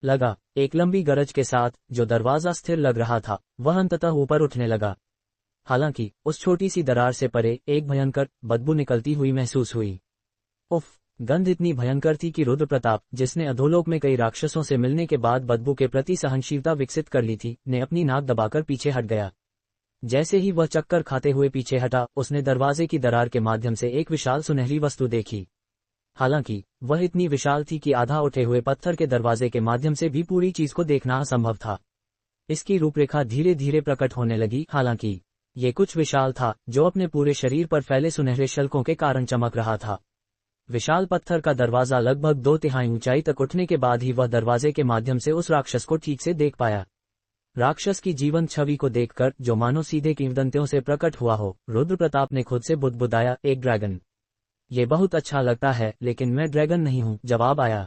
लगा। एक लंबी गरज के साथ जो दरवाजा स्थिर लग रहा था वह अंततः ऊपर उठने लगा। हालांकि उस छोटी सी दरार से परे एक भयंकर बदबू निकलती हुई महसूस हुई। उफ! गंध इतनी भयंकर थी कि रुद्र प्रताप, जिसने अधोलोक में कई राक्षसों से मिलने के बाद बदबू के प्रति सहनशीलता विकसित कर ली थी, ने अपनी नाक दबाकर पीछे हट गया। जैसे ही वह चक्कर खाते हुए पीछे हटा, उसने दरवाजे की दरार के माध्यम से एक विशाल सुनहरी वस्तु देखी। हालांकि वह इतनी विशाल थी कि आधा उठे हुए पत्थर के दरवाजे के माध्यम से भी पूरी चीज को देखना असंभव था। इसकी रूपरेखा धीरे धीरे प्रकट होने लगी। हालांकि ये कुछ विशाल था जो अपने पूरे शरीर पर फैले सुनहरे शल्कों के कारण चमक रहा था। विशाल पत्थर का दरवाजा लगभग 2/3 ऊंचाई तक उठने के बाद ही वह दरवाजे के माध्यम से उस राक्षस को ठीक से देख पाया। राक्षस की जीवंत छवि को देखकर, जो मानो सीधे किंवदंतियों से प्रकट हुआ हो, रुद्र प्रताप ने खुद से बुदबुदाया, एक ड्रैगन। ये बहुत अच्छा लगता है, लेकिन मैं ड्रैगन नहीं हूं, जवाब आया।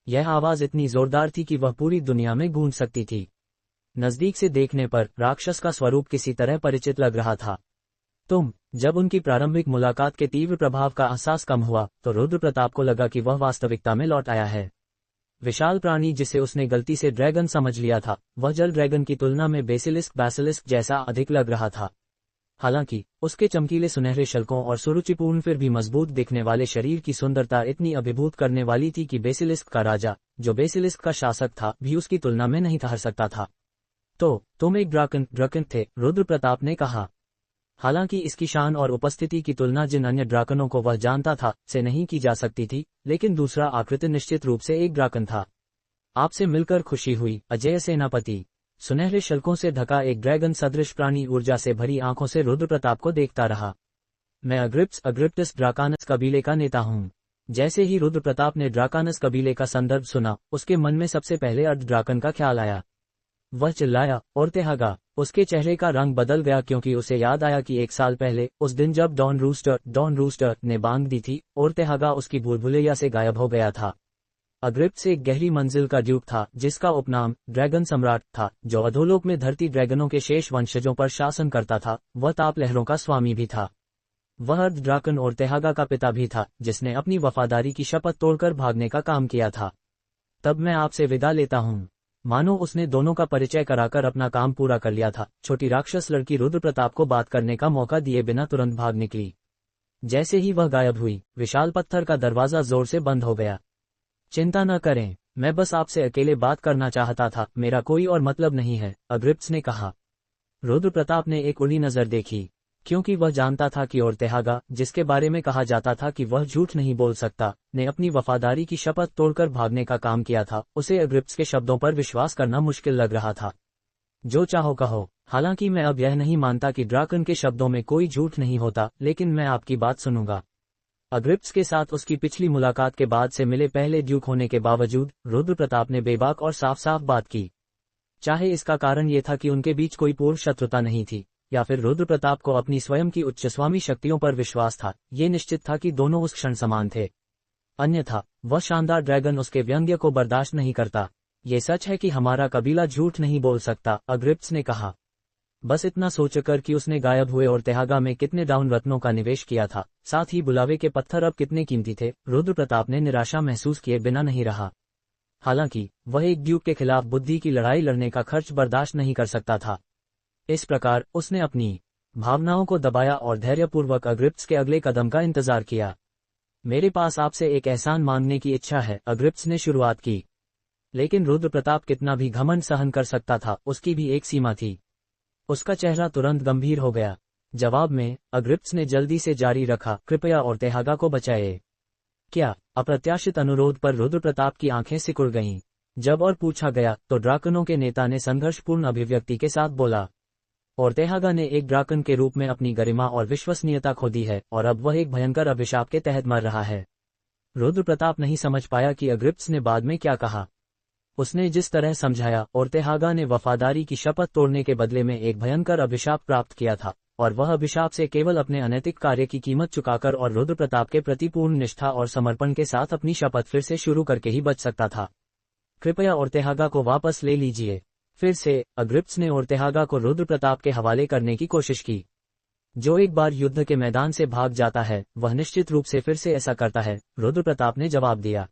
यह आवाज इतनी जोरदार थी कि वह पूरी दुनिया में गूंज सकती थी। नजदीक से देखने पर राक्षस का स्वरूप किसी तरह परिचित लग रहा था। तुम? जब उनकी प्रारंभिक मुलाकात के तीव्र प्रभाव का एहसास कम हुआ तो रुद्र प्रताप को लगा कि वह वास्तविकता में लौट आया है। विशाल प्राणी जिसे उसने गलती से ड्रैगन समझ लिया था, वह जल ड्रैगन की तुलना में बेसिलिस्क जैसा अधिक लग रहा था। हालांकि उसके चमकीले सुनहरे शल्कों और सुरुचिपूर्ण फिर भी मजबूत दिखने वाले शरीर की सुंदरता इतनी अभिभूत करने वाली थी कि बेसिलिस्क का राजा, जो बेसिलिस्क का शासक था, भी उसकी तुलना में नहीं ठहर सकता था। तो तुम एक ड्रैकन थे, रुद्र प्रताप ने कहा। हालांकि इसकी शान और उपस्थिति की तुलना जिन अन्य ड्रैकनों को वह जानता था से नहीं की जा सकती थी, लेकिन दूसरा आकृति निश्चित रूप से एक ड्रैकन था। आपसे मिलकर खुशी हुई, अजय सेनापति। सुनहरे शल्कों से ढका एक ड्रैगन सदृश प्राणी ऊर्जा से भरी आंखों से रुद्र प्रताप को देखता रहा। मैं अग्रिप्टस ड्राकानस कबीले का नेता हूँ। जैसे ही रुद्र प्रताप ने ड्राकानस कबीले का संदर्भ सुना, उसके मन में सबसे पहले अर्ध ड्राकन का ख्याल आया। वह चिल्लाया, ओर्तेहागा! उसके चेहरे का रंग बदल गया क्योंकि उसे याद आया कि 1 साल पहले, उस दिन जब डॉन रूस्टर ने बांग दी थी, ओर्तेहागा उसकी भूलभुलैया से गायब हो गया था। अग्रिप्टस एक गहरी मंजिल का ड्यूक था, जिसका उपनाम ड्रैगन सम्राट था, जो अधोलोक में धरती ड्रैगनों के शेष वंशजों पर शासन करता था। वह ताप लहरों का स्वामी भी था। वह अर्ध ड्राकन ओर्तेहागा का पिता भी था, जिसने अपनी वफादारी की शपथ तोड़कर भागने का काम किया था। तब मैं आपसे विदा लेता हूँ। मानो उसने दोनों का परिचय कराकर अपना काम पूरा कर लिया था। छोटी राक्षस लड़की रुद्र प्रताप को बात करने का मौका दिए बिना तुरंत भाग निकली। जैसे ही वह गायब हुई, विशाल पत्थर का दरवाजा जोर से बंद हो गया। चिंता न करें, मैं बस आपसे अकेले बात करना चाहता था, मेरा कोई और मतलब नहीं है, अग्रिप्टस ने कहा। रुद्र प्रताप ने एक उड़ी नजर देखी, क्योंकि वह जानता था कि ओर्तेहागा, जिसके बारे में कहा जाता था कि वह झूठ नहीं बोल सकता, ने अपनी वफादारी की शपथ तोड़कर भागने का काम किया था। उसे अग्रिप्टस के शब्दों पर विश्वास करना मुश्किल लग रहा था। जो चाहो कहो। हालांकि मैं अब यह नहीं मानता कि ड्राकन के शब्दों में कोई झूठ नहीं होता, लेकिन मैं आपकी बात सुनूंगा। अग्रिप्टस के साथ उसकी पिछली मुलाकात के बाद से मिले पहले ड्यूक होने के बावजूद रुद्र प्रताप ने बेबाक और साफ साफ बात की। चाहे इसका कारण ये था कि उनके बीच कोई पूर्व शत्रुता नहीं थी, या फिर रुद्र प्रताप को अपनी स्वयं की उच्च स्वामी शक्तियों पर विश्वास था, ये निश्चित था कि दोनों उस क्षण समान थे। अन्यथा वह शानदार ड्रैगन उसके व्यंग्य को बर्दाश्त नहीं करता। ये सच है कि हमारा कबीला झूठ नहीं बोल सकता, अग्रिप्टस ने कहा। बस इतना सोचकर कि उसने गायब हुए ओर्तेहागा में कितने डाउन रत्नों का निवेश किया था, साथ ही बुलावे के पत्थर अब कितने कीमती थे, रुद्र प्रताप ने निराशा महसूस किए बिना नहीं रहा। हालांकि वह एक ड्यूक के खिलाफ बुद्धि की लड़ाई लड़ने का खर्च बर्दाश्त नहीं कर सकता था। इस प्रकार उसने अपनी भावनाओं को दबाया और धैर्यपूर्वक अग्रिप्टस के अगले कदम का इंतजार किया। मेरे पास आपसे एक एहसान मांगने की इच्छा है, अग्रिप्टस ने शुरुआत की। लेकिन रुद्र प्रताप कितना भी घमंड सहन कर सकता था, उसकी भी एक सीमा थी। उसका चेहरा तुरंत गंभीर हो गया। जवाब में अग्रिप्टस ने जल्दी से जारी रखा, कृपया ओर्तेहागा को बचाए। क्या? अप्रत्याशित अनुरोध पर रुद्र प्रताप की आंखें सिकुड़ गईं। जब और पूछा गया तो ड्राकनों के नेता ने संघर्षपूर्ण अभिव्यक्ति के साथ बोला, ओर्तेहागा ने एक ड्राकन के रूप में अपनी गरिमा और विश्वसनीयता खो दी है, और अब वह एक भयंकर अभिशाप के तहत मर रहा है। रुद्र प्रताप नहीं समझ पाया कि अग्रिप्टस ने बाद में क्या कहा। उसने जिस तरह समझाया, ओर्तेहागा ने वफादारी की शपथ तोड़ने के बदले में एक भयंकर अभिशाप प्राप्त किया था, और वह अभिशाप से केवल अपने अनैतिक कार्य की कीमत चुकाकर और रुद्र प्रताप के प्रति पूर्ण निष्ठा और समर्पण के साथ अपनी शपथ फिर से शुरू करके ही बच सकता था। कृपया ओर्तेहागा को वापस ले लीजिए। फिर से अग्रिप्टस ने ओर्तेहागा को रुद्र प्रताप के हवाले करने की कोशिश की। जो एक बार युद्ध के मैदान से भाग जाता है, वह निश्चित रूप से फिर से ऐसा करता है, रुद्र प्रताप ने जवाब दिया।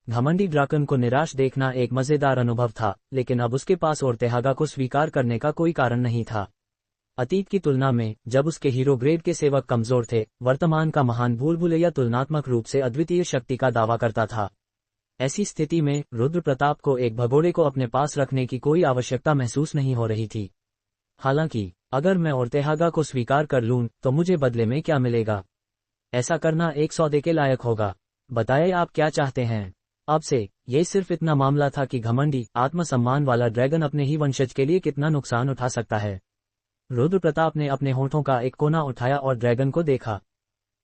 घमंडी ड्राकन को निराश देखना एक मजेदार अनुभव था, लेकिन अब उसके पास ओर्तेहागा को स्वीकार करने का कोई कारण नहीं था। अतीत की तुलना में जब उसके हीरो ग्रेड के सेवक कमजोर थे, वर्तमान का महान भूलभुलैया तुलनात्मक रूप से अद्वितीय शक्ति का दावा करता था। ऐसी स्थिति में रुद्र प्रताप को एक भगोड़े को अपने पास रखने की कोई आवश्यकता महसूस नहीं हो रही थी। हालांकि अगर मैं ओर्तेहागा को स्वीकार कर लूं तो मुझे बदले में क्या मिलेगा? ऐसा करना एक सौदे के लायक होगा। बताइए आप क्या चाहते हैं? अब से ये सिर्फ इतना मामला था कि घमंडी आत्मसम्मान वाला ड्रैगन अपने ही वंशज के लिए कितना नुकसान उठा सकता है। रुद्र प्रताप ने अपने होठों का एक कोना उठाया और ड्रैगन को देखा।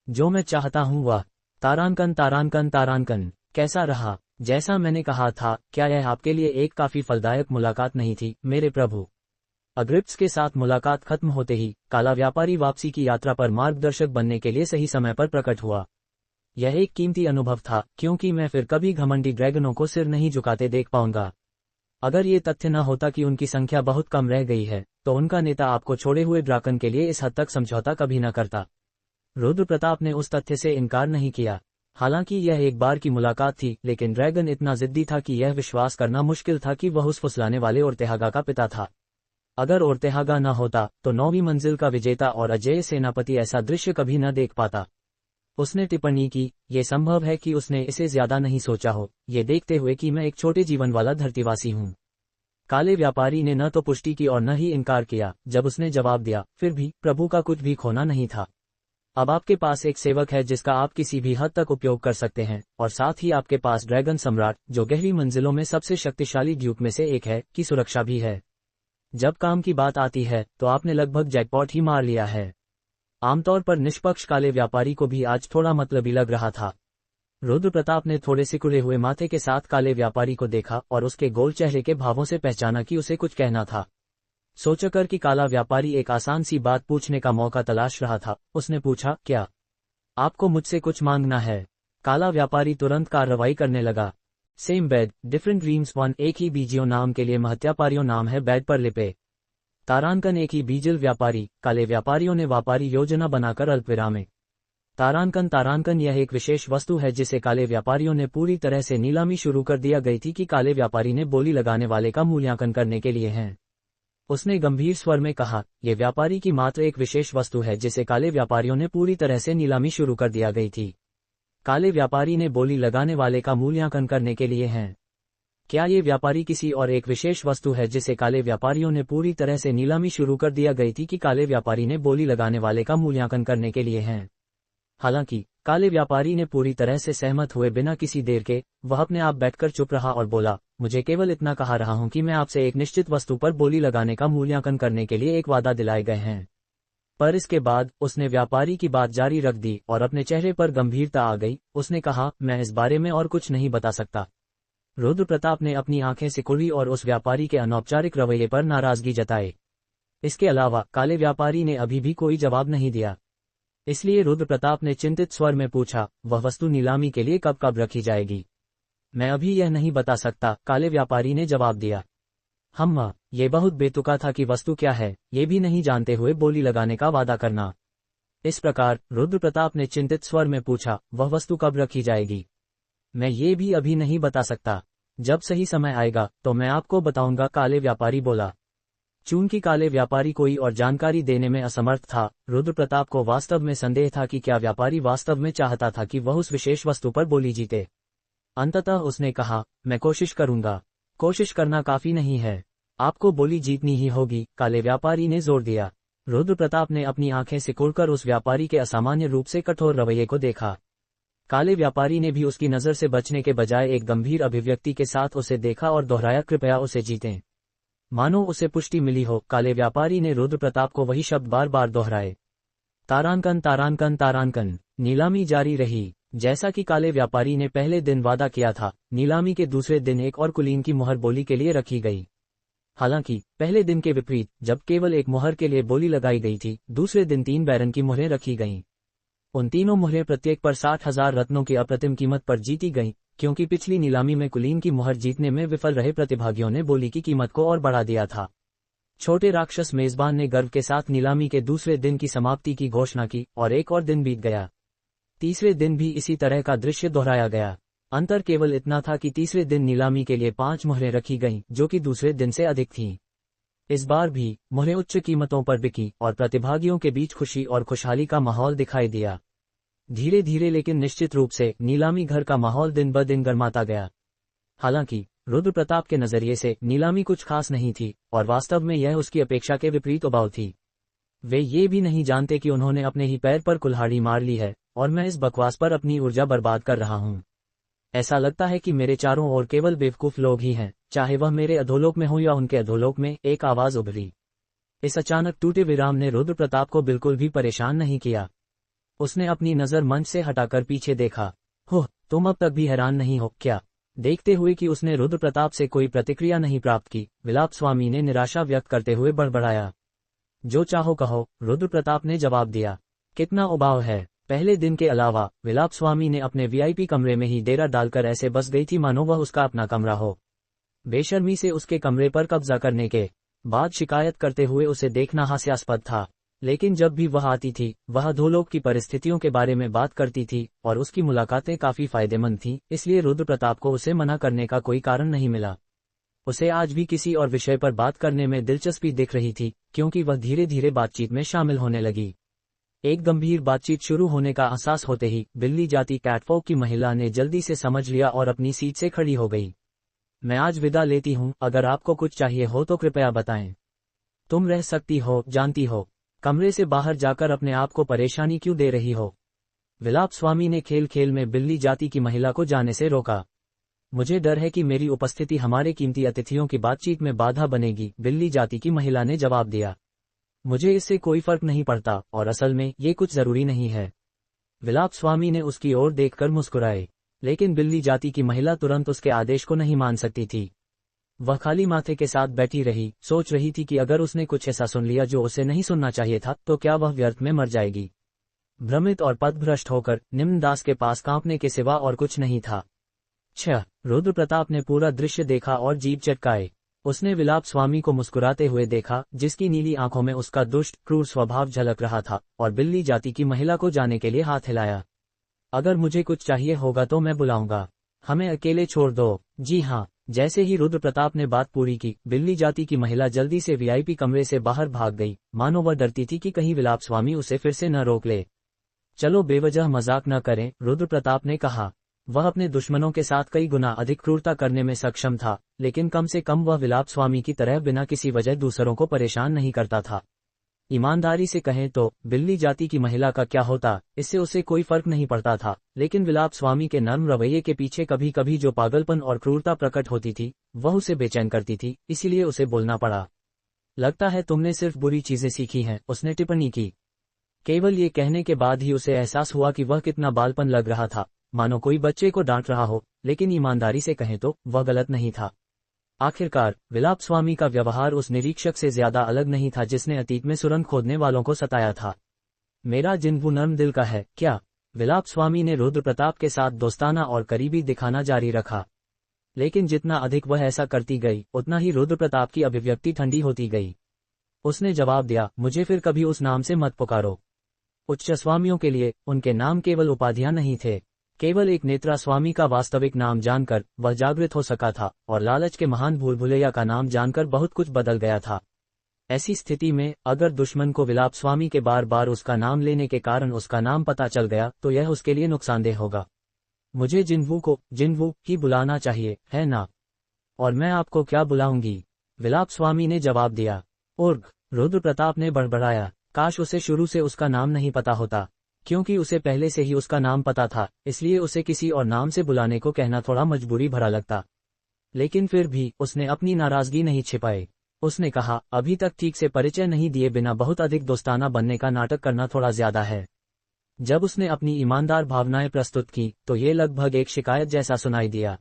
जो मैं चाहता हूं वह। तारांकन तारांकन तारांकन, कैसा रहा? जैसा मैंने कहा था, क्या यह आपके लिए एक काफी फलदायक मुलाकात नहीं थी मेरे प्रभु? अग्रिप्स के साथ मुलाकात खत्म होते ही काला व्यापारी वापसी की यात्रा पर मार्गदर्शक बनने के लिए सही समय पर प्रकट हुआ। यह एक कीमती अनुभव था, क्योंकि मैं फिर कभी घमंडी ड्रैगनों को सिर नहीं झुकाते देख पाऊंगा। अगर ये तथ्य न होता कि उनकी संख्या बहुत कम रह गई है, तो उनका नेता आपको छोड़े हुए ड्राकन के लिए इस हद तक समझौता कभी न करता। रुद्र प्रताप ने उस तथ्य से इनकार नहीं किया। हालांकि यह एक बार की मुलाकात थी, लेकिन ड्रैगन इतना जिद्दी था कि यह विश्वास करना मुश्किल था कि वह उस फुसलाने वाले ओर्तेहागा का पिता था। अगर ओर्तेहागा न होता तो 9वीं मंजिल का विजेता और अजेय सेनापति ऐसा दृश्य कभी न देख पाता। उसने टिप्पणी की, ये संभव है कि उसने इसे ज्यादा नहीं सोचा हो, ये देखते हुए कि मैं एक छोटे जीवन वाला धरतीवासी हूँ। काले व्यापारी ने न तो पुष्टि की और न ही इनकार किया। जब उसने जवाब दिया, फिर भी प्रभु का कुछ भी खोना नहीं था। अब आपके पास एक सेवक है जिसका आप किसी भी हद तक उपयोग कर सकते हैं, और साथ ही आपके पास ड्रैगन सम्राट, जो गहरी मंजिलों में सबसे शक्तिशाली ड्यूक में से एक है, की सुरक्षा भी है। जब काम की बात आती है तो आपने लगभग जैकपॉट ही मार लिया है। आमतौर पर निष्पक्ष काले व्यापारी को भी आज थोड़ा मतलबी लग रहा था। रुद्र प्रताप ने थोड़े सिकुड़े हुए माथे के साथ काले व्यापारी को देखा और उसके गोल चेहरे के भावों से पहचाना कि उसे कुछ कहना था। सोचकर कि काला व्यापारी एक आसान सी बात पूछने का मौका तलाश रहा था, उसने पूछा, क्या आपको मुझसे कुछ मांगना है? काला व्यापारी तुरंत कार्रवाई करने लगा। सेम बेड, डिफरेंट ड्रीम्स 1, एक ही बीजियो नाम के लिए महत्यापारियों नाम है बेड पर लिपे। तारांकन एक ही बीजल व्यापारी, काले व्यापारियों ने व्यापारी योजना बनाकर अल्पविराम। तारांकन तारांकन यह एक विशेष वस्तु है जिसे काले व्यापारियों ने पूरी तरह से नीलामी शुरू कर दिया गई थी कि काले व्यापारी ने बोली लगाने वाले का मूल्यांकन करने के लिए हैं। उसने गंभीर स्वर में कहा, यह व्यापारी की मात्र एक विशेष वस्तु है जिसे काले व्यापारियों ने पूरी तरह से नीलामी शुरू कर दिया गई थी। काले व्यापारी ने बोली लगाने वाले का मूल्यांकन करने के लिए हैं। क्या ये व्यापारी किसी और एक विशेष वस्तु है जिसे काले व्यापारियों ने पूरी तरह से नीलामी शुरू कर दिया गई थी कि काले व्यापारी ने बोली लगाने वाले का मूल्यांकन करने के लिए हैं? हालांकि काले व्यापारी ने पूरी तरह से सहमत हुए बिना किसी देर के, वह अपने आप बैठकर चुप रहा और बोला, मुझे केवल इतना कहा रहा हूं कि मैं आपसे एक निश्चित वस्तु पर बोली लगाने का मूल्यांकन करने के लिए एक वादा दिलाए गए हैं। पर इसके बाद उसने व्यापारी की बात जारी रख दी और अपने चेहरे पर गंभीरता आ गई। उसने कहा, मैं इस बारे में और कुछ नहीं बता सकता। रुद्र प्रताप ने अपनी आंखें सिकुड़ी और उस व्यापारी के अनौपचारिक रवैये पर नाराजगी जताई। इसके अलावा काले व्यापारी ने अभी भी कोई जवाब नहीं दिया। इसलिए रुद्र प्रताप ने चिंतित स्वर में पूछा, वह वस्तु नीलामी के लिए कब कब रखी जाएगी? मैं अभी यह नहीं बता सकता, काले व्यापारी ने जवाब दिया। हम ये बहुत बेतुका था कि वस्तु क्या है, ये भी नहीं जानते हुए बोली लगाने का वादा करना। इस प्रकार रुद्र प्रताप ने चिंतित स्वर में पूछा, वह वस्तु कब रखी जाएगी? मैं ये भी अभी नहीं बता सकता। जब सही समय आएगा तो मैं आपको बताऊंगा, काले व्यापारी बोला। चूंकि काले व्यापारी कोई और जानकारी देने में असमर्थ था, रुद्र प्रताप को वास्तव में संदेह था कि क्या व्यापारी वास्तव में चाहता था कि वह उस विशेष वस्तु पर बोली जीते। अंततः उसने कहा, मैं कोशिश करूंगा। कोशिश करना काफी नहीं है, आपको बोली जीतनी ही होगी, काले व्यापारी ने जोर दिया। रुद्र प्रताप ने अपनी आंखें सिकुड़कर उस व्यापारी के असामान्य रूप से कठोर रवैये को देखा। काले व्यापारी ने भी उसकी नजर से बचने के बजाय एक गंभीर अभिव्यक्ति के साथ उसे देखा और दोहराया, कृपया उसे जीतें। मानो उसे पुष्टि मिली हो, काले व्यापारी ने रुद्र प्रताप को वही शब्द बार बार दोहराए। तारांकन तारांकन तारांकन। नीलामी जारी रही। जैसा कि काले व्यापारी ने पहले दिन वादा किया था, नीलामी के दूसरे दिन एक और कुलीन की मुहर बोली के लिए रखी गई। हालांकि पहले दिन के विपरीत, जब केवल एक मुहर के लिए बोली लगाई गई थी, दूसरे दिन 3 बैरन की मुहरें रखी गईं। उन तीनों मुहरें प्रत्येक पर 60,000 रत्नों की अप्रतिम कीमत पर जीती गईं, क्योंकि पिछली नीलामी में कुलीन की मुहर जीतने में विफल रहे प्रतिभागियों ने बोली की कीमत को और बढ़ा दिया था। छोटे राक्षस मेजबान ने गर्व के साथ नीलामी के दूसरे दिन की समाप्ति की घोषणा की और एक और दिन बीत गया। तीसरे दिन भी इसी तरह का दृश्य दोहराया गया। अंतर केवल इतना था कि तीसरे दिन नीलामी के लिए 5 मोहरें रखी गईं, जो कि दूसरे दिन से अधिक थीं। इस बार भी मोहरें उच्च कीमतों पर बिकी और प्रतिभागियों के बीच खुशी और खुशहाली का माहौल दिखाई दिया। धीरे धीरे लेकिन निश्चित रूप से नीलामी घर का माहौल दिन ब दिन गर्माता गया। हालांकि रुद्र प्रताप के नजरिए से नीलामी कुछ खास नहीं थी और वास्तव में यह उसकी अपेक्षा के विपरीत उबाऊ थी। वे ये भी नहीं जानते कि उन्होंने अपने ही पैर पर कुल्हाड़ी मार ली है और मैं इस बकवास पर अपनी ऊर्जा बर्बाद कर रहा हूँ। ऐसा लगता है कि मेरे चारों ओर केवल बेवकूफ लोग ही हैं, चाहे वह मेरे अधोलोक में हो या उनके अधोलोक में, एक आवाज उभरी। इस अचानक टूटे विराम ने रुद्र प्रताप को बिल्कुल भी परेशान नहीं किया। उसने अपनी नजर मंच से हटाकर पीछे देखा। हो, तुम अब तक भी हैरान नहीं हो क्या? देखते हुए कि उसने रुद्र प्रताप से कोई प्रतिक्रिया नहीं प्राप्त की, विलाप स्वामी ने निराशा व्यक्त करते हुए बड़बड़ाया। जो चाहो कहो, रुद्र प्रताप ने जवाब दिया। कितना उबाऊ है। पहले दिन के अलावा विलाप स्वामी ने अपने वीआईपी कमरे में ही डेरा डालकर ऐसे बस गई थी मानो वह उसका अपना कमरा हो। बेशर्मी से उसके कमरे पर कब्जा करने के बाद शिकायत करते हुए उसे देखना हास्यास्पद था, लेकिन जब भी वह आती थी वह अधोलोक की परिस्थितियों के बारे में बात करती थी और उसकी मुलाकातें काफी फायदेमंद थीं, इसलिए रुद्र प्रताप को उसे मना करने का कोई कारण नहीं मिला। उसे आज भी किसी और विषय पर बात करने में दिलचस्पी दिख रही थी, क्योंकि वह धीरे धीरे बातचीत में शामिल होने लगी। एक गंभीर बातचीत शुरू होने का एहसास होते ही बिल्ली जाति कैटफॉक की महिला ने जल्दी से समझ लिया और अपनी सीट से खड़ी हो गई। मैं आज विदा लेती हूँ, अगर आपको कुछ चाहिए हो तो कृपया बताएं। तुम रह सकती हो, जानती हो। कमरे से बाहर जाकर अपने आप को परेशानी क्यों दे रही हो? विलाप स्वामी ने खेल खेल में बिल्ली जाति की महिला को जाने से रोका। मुझे डर है कि मेरी उपस्थिति हमारे कीमती अतिथियों की बातचीत में बाधा बनेगी, बिल्ली जाति की महिला ने जवाब दिया। मुझे इससे कोई फर्क नहीं पड़ता और असल में ये कुछ जरूरी नहीं है। विलाप स्वामी ने उसकी ओर देखकर मुस्कुराए, लेकिन बिल्ली जाति की महिला तुरंत उसके आदेश को नहीं मान सकती थी। वह खाली माथे के साथ बैठी रही, सोच रही थी कि अगर उसने कुछ ऐसा सुन लिया जो उसे नहीं सुनना चाहिए था तो क्या वह व्यर्थ में मर जाएगी। भ्रमित और पथभ्रष्ट होकर निम्नदास के पास कांपने के सिवा और कुछ नहीं था। रुद्र प्रताप ने पूरा दृश्य देखा और जीभ चटकाए। उसने विलाप स्वामी को मुस्कुराते हुए देखा, जिसकी नीली आंखों में उसका दुष्ट क्रूर स्वभाव झलक रहा था, और बिल्ली जाति की महिला को जाने के लिए हाथ हिलाया। अगर मुझे कुछ चाहिए होगा तो मैं बुलाऊंगा, हमें अकेले छोड़ दो। जी हाँ। जैसे ही रुद्र प्रताप ने बात पूरी की, बिल्ली जाति की महिला जल्दी से वीआईपी कमरे से बाहर भाग गई, मानो वह डरती थी कि कहीं विलाप स्वामी उसे फिर से न रोक ले। चलो बेवजह मजाक न करें, रुद्र प्रताप ने कहा। वह अपने दुश्मनों के साथ कई गुना अधिक क्रूरता करने में सक्षम था, लेकिन कम से कम वह विलाप स्वामी की तरह बिना किसी वजह दूसरों को परेशान नहीं करता था। ईमानदारी से कहें तो बिल्ली जाति की महिला का क्या होता, इससे उसे कोई फर्क नहीं पड़ता था, लेकिन विलाप स्वामी के नर्म रवैये के पीछे कभी कभी जो पागलपन और क्रूरता प्रकट होती थी वह उसे बेचैन करती थी, इसीलिए उसे बोलना पड़ा। लगता है तुमने सिर्फ बुरी चीजें सीखी हैं, उसने टिप्पणी की। केवल ये कहने के बाद ही उसे एहसास हुआ कि वह कितना बालपन लग रहा था, मानो कोई बच्चे को डांट रहा हो, लेकिन ईमानदारी से कहें तो वह गलत नहीं था। आखिरकार विलाप स्वामी का व्यवहार उस निरीक्षक से ज्यादा अलग नहीं था जिसने अतीत में सुरंग खोदने वालों को सताया था। मेरा जिन्वू नर्म दिल का है क्या? विलाप स्वामी ने रुद्र प्रताप के साथ दोस्ताना और करीबी दिखाना जारी रखा, लेकिन जितना अधिक वह ऐसा करती गई उतना ही रुद्र प्रताप की अभिव्यक्ति ठंडी होती गई। उसने जवाब दिया, मुझे फिर कभी उस नाम से मत पुकारो। उच्च स्वामियों के लिए उनके नाम केवल उपाधियां नहीं थे। केवल एक नेत्रा स्वामी का वास्तविक नाम जानकर वह जागृत हो सका था, और लालच के महान भूल भुलैया का नाम जानकर बहुत कुछ बदल गया था। ऐसी स्थिति में अगर दुश्मन को विलाप स्वामी के बार बार उसका नाम लेने के कारण उसका नाम पता चल गया तो यह उसके लिए नुकसानदेह होगा। मुझे जिन्वू को जिन्वू ही बुलाना चाहिए, है ना? और मैं आपको क्या बुलाऊंगी? विलाप स्वामी ने जवाब दिया। उर्ग, रुद्र प्रताप ने बड़बड़ाया। काश उसे शुरू से उसका नाम नहीं पता होता, क्योंकि उसे पहले से ही उसका नाम पता था, इसलिए उसे किसी और नाम से बुलाने को कहना थोड़ा मजबूरी भरा लगता। लेकिन फिर भी उसने अपनी नाराजगी नहीं छिपाई। उसने कहा, अभी तक ठीक से परिचय नहीं दिए बिना बहुत अधिक दोस्ताना बनने का नाटक करना थोड़ा ज्यादा है। जब उसने अपनी ईमानदार भावनाएं प्रस्तुत की तो ये लगभग एक शिकायत जैसा सुनाई दिया,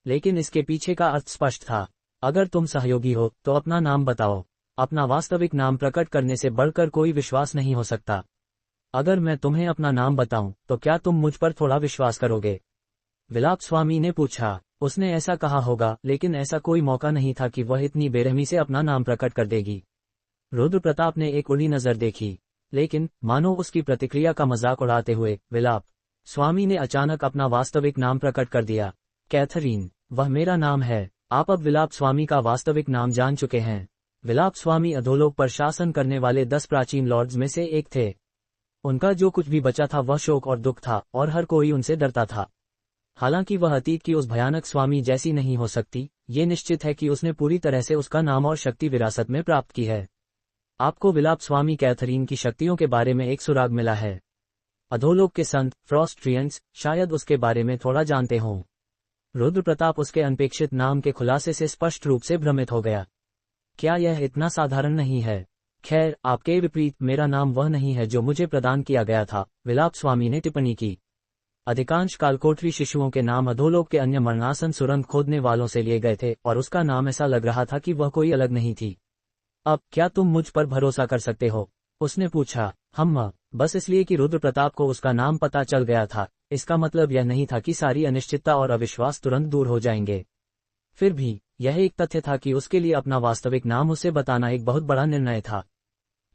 लेकिन इसके पीछे का अर्थ स्पष्ट था। अगर तुम सहयोगी हो तो अपना नाम बताओ। अपना वास्तविक नाम प्रकट करने से बढ़कर कोई विश्वास नहीं हो सकता। अगर मैं तुम्हें अपना नाम बताऊं तो क्या तुम मुझ पर थोड़ा विश्वास करोगे? विलाप स्वामी ने पूछा। उसने ऐसा कहा होगा, लेकिन ऐसा कोई मौका नहीं था कि वह इतनी बेरहमी से अपना नाम प्रकट कर देगी। रुद्र प्रताप ने एक उड़ी नजर देखी, लेकिन मानो उसकी प्रतिक्रिया का मजाक उड़ाते हुए, विलाप, स्वामी ने अचानक अपना वास्तविक नाम प्रकट कर दिया। कैथरीन, वह मेरा नाम है। आप अब विलाप स्वामी का वास्तविक नाम जान चुके हैं। विलाप स्वामी अधोलोक पर शासन करने वाले 10 प्राचीन लॉर्ड्स में से एक थे। उनका जो कुछ भी बचा था वह शोक और दुख था, और हर कोई उनसे डरता था। हालांकि वह अतीत की उस भयानक स्वामी जैसी नहीं हो सकती, ये निश्चित है कि उसने पूरी तरह से उसका नाम और शक्ति विरासत में प्राप्त की है। आपको विलाप स्वामी कैथरीन की शक्तियों के बारे में एक सुराग मिला है। अधोलोक के संत फ्रॉस्ट्रियंस शायद उसके बारे में थोड़ा जानते हों। रुद्र प्रताप उसके अनपेक्षित नाम के खुलासे से स्पष्ट रूप से भ्रमित हो गया। क्या यह इतना साधारण नहीं है? खैर, आपके विपरीत मेरा नाम वह नहीं है जो मुझे प्रदान किया गया था, विलाप स्वामी ने टिप्पणी की। अधिकांश कालकोठरी शिशुओं के नाम अधोलोक के अन्य मरणासन सुरंग खोदने वालों से लिए गए थे, और उसका नाम ऐसा लग रहा था कि वह कोई अलग नहीं थी। अब क्या तुम मुझ पर भरोसा कर सकते हो? उसने पूछा। हम बस इसलिए कि रुद्र प्रताप को उसका नाम पता चल गया था, इसका मतलब यह नहीं था कि सारी अनिश्चितता और अविश्वास तुरंत दूर हो जाएंगे। फिर भी यह एक तथ्य था कि उसके लिए अपना वास्तविक नाम उसे बताना एक बहुत बड़ा निर्णय था।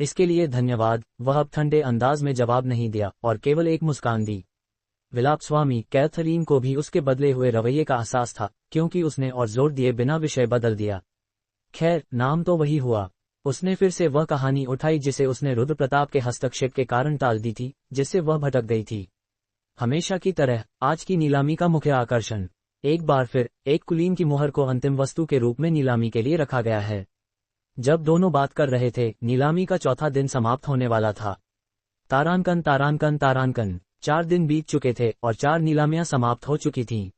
इसके लिए धन्यवाद, वह अब ठंडे अंदाज में जवाब नहीं दिया और केवल एक मुस्कान दी। विलाप स्वामी कैथरीन को भी उसके बदले हुए रवैये का एहसास था, क्योंकि उसने और जोर दिए बिना विषय बदल दिया। खैर, नाम तो वही हुआ। उसने फिर से वह कहानी उठाई जिसे उसने रुद्र प्रताप के हस्तक्षेप के कारण टाल दी थी, जिससे वह भटक गई थी। हमेशा की तरह आज की नीलामी का मुख्य आकर्षण। एक बार फिर एक कुलीन की मुहर को अंतिम वस्तु के रूप में नीलामी के लिए रखा गया है। जब दोनों बात कर रहे थे, नीलामी का चौथा दिन समाप्त होने वाला था। तारांकन तारांकन तारांकन 4 दिन बीत चुके थे और 4 नीलामियां समाप्त हो चुकी थीं।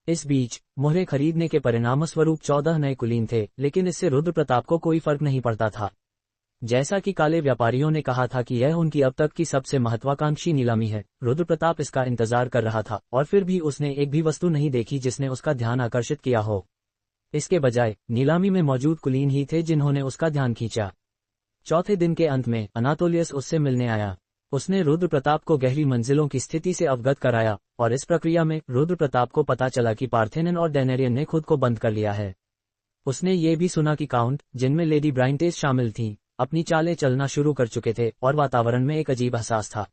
इस बीच मुहरें खरीदने के परिणामस्वरूप 14 नए कुलीन थे, लेकिन इससे रुद्र प्रताप को कोई फर्क नहीं पड़ता था। जैसा कि काले व्यापारियों ने कहा था कि यह उनकी अब तक की सबसे महत्वाकांक्षी नीलामी है, रुद्र प्रताप इसका इंतजार कर रहा था, और फिर भी उसने एक भी वस्तु नहीं देखी जिसने उसका ध्यान आकर्षित किया हो। इसके बजाय नीलामी में मौजूद कुलीन ही थे जिन्होंने उसका ध्यान खींचा। चौथे दिन के अंत में अनातोलियस उससे मिलने आया। उसने रुद्र प्रताप को गहरी मंजिलों की स्थिति से अवगत कराया, और इस प्रक्रिया में रुद्र प्रताप को पता चला कि पार्थेनन और डेनेरियन ने खुद को बंद कर लिया है। उसने ये भी सुना कि काउंट, जिनमें लेडी ब्राइंटेस शामिल थीं, अपनी चालें चलना शुरू कर चुके थे, और वातावरण में एक अजीब एहसास था।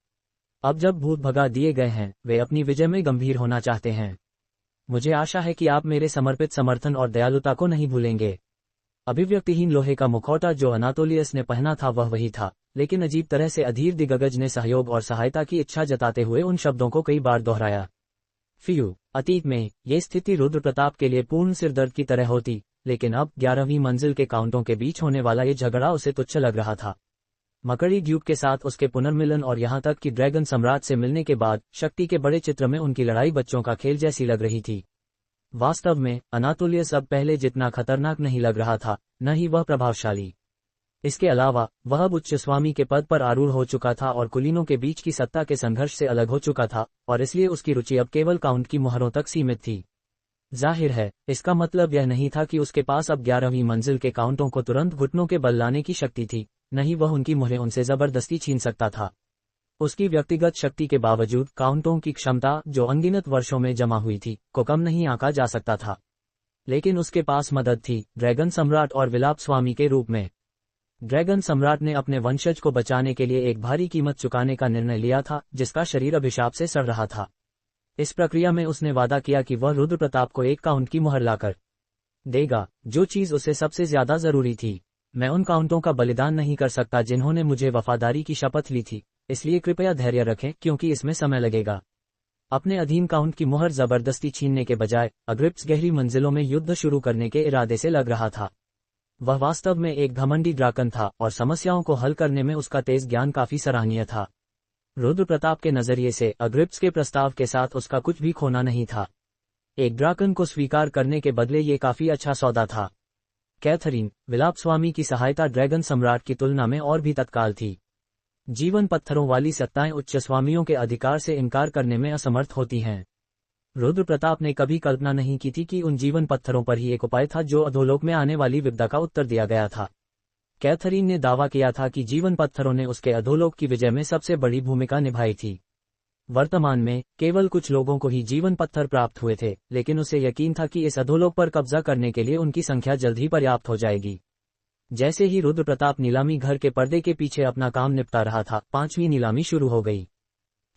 अब जब भूत भगा दिए गए हैं, वे अपनी विजय में गंभीर होना चाहते हैं। मुझे आशा है कि आप मेरे समर्पित समर्थन और दयालुता को नहीं भूलेंगे। अभिव्यक्तिहीन लोहे का मुखौटा जो अनातोलियस ने पहना था वह वही था, लेकिन अजीब तरह से अधीर दिग्गज ने सहयोग और सहायता की इच्छा जताते हुए उन शब्दों को कई बार दोहराया। फियू, अतीत में ये स्थिति रुद्र प्रताप के लिए पूर्ण सिरदर्द की तरह होती, लेकिन अब 11वीं मंजिल के काउंटों के बीच होने वाला ये झगड़ा उसे तुच्छ लग रहा था। मकड़ी ड्यूक के साथ उसके पुनर्मिलन और यहाँ तक कि ड्रैगन सम्राट से मिलने के बाद शक्ति के बड़े चित्र में उनकी लड़ाई बच्चों का खेल जैसी लग रही थी। वास्तव में अनातोलियस अब पहले जितना खतरनाक नहीं लग रहा था, न ही वह प्रभावशाली। इसके अलावा वह अब उच्च स्वामी के पद पर आरूढ़ हो चुका था और कुलीनों के बीच की सत्ता के संघर्ष से अलग हो चुका था, और इसलिए उसकी रुचि अब केवल काउंट की मुहरों तक सीमित थी। जाहिर है, इसका मतलब यह नहीं था कि उसके पास अब 11वीं मंजिल के काउंटों को तुरंत घुटनों के बल लाने की शक्ति थी, नहीं वह उनकी मुहरें उनसे जबरदस्ती छीन सकता था। उसकी व्यक्तिगत शक्ति के बावजूद काउंटों की क्षमता, जो अनगिनत वर्षों में जमा हुई थी, को कम नहीं आंका जा सकता था। लेकिन उसके पास मदद थी, ड्रैगन सम्राट और विलाप स्वामी के रूप में। ड्रैगन सम्राट ने अपने वंशज को बचाने के लिए एक भारी कीमत चुकाने का निर्णय लिया था, जिसका शरीर अभिशाप से सड़ रहा था। इस प्रक्रिया में उसने वादा किया कि वह रुद्र प्रताप को एक काउंट की मुहर लाकर देगा, जो चीज उसे सबसे ज्यादा जरूरी थी। मैं उन काउंटों का बलिदान नहीं कर सकता जिन्होंने मुझे वफादारी की शपथ ली थी, इसलिए कृपया धैर्य रखें क्योंकि इसमें समय लगेगा। अपने अधीन काउंट की मुहर जबरदस्ती छीनने के बजाय अग्रिप्स गहरी मंजिलों में युद्ध शुरू करने के इरादे से लग रहा था। वह वास्तव में एक घमंडी ड्राकन था और समस्याओं को हल करने में उसका तेज ज्ञान काफी सराहनीय था। रुद्र प्रताप के नजरिए से अग्रिप्स के प्रस्ताव के साथ उसका कुछ भी खोना नहीं था। एक ड्राकन को स्वीकार करने के बदले ये काफी अच्छा सौदा था। कैथरीन, विलाप स्वामी की सहायता ड्रैगन सम्राट की तुलना में और भी तत्काल थी। जीवन पत्थरों वाली सत्ताएं उच्च स्वामियों के अधिकार से इनकार करने में असमर्थ होती हैं। रुद्र प्रताप ने कभी कल्पना नहीं की थी कि उन जीवन पत्थरों पर ही एक उपाय था जो अधोलोक में आने वाली विपदा का उत्तर दिया गया था। कैथरीन ने दावा किया था कि जीवन पत्थरों ने उसके अधोलोक की विजय में सबसे बड़ी भूमिका निभाई थी। वर्तमान में केवल कुछ लोगों को ही जीवन पत्थर प्राप्त हुए थे, लेकिन उसे यकीन था कि इस अधोलोक पर कब्जा करने के लिए उनकी संख्या जल्द ही पर्याप्त हो जाएगी। जैसे ही रुद्र प्रताप नीलामी घर के पर्दे के पीछे अपना काम निपटा रहा था, 5वीं नीलामी शुरू हो गई।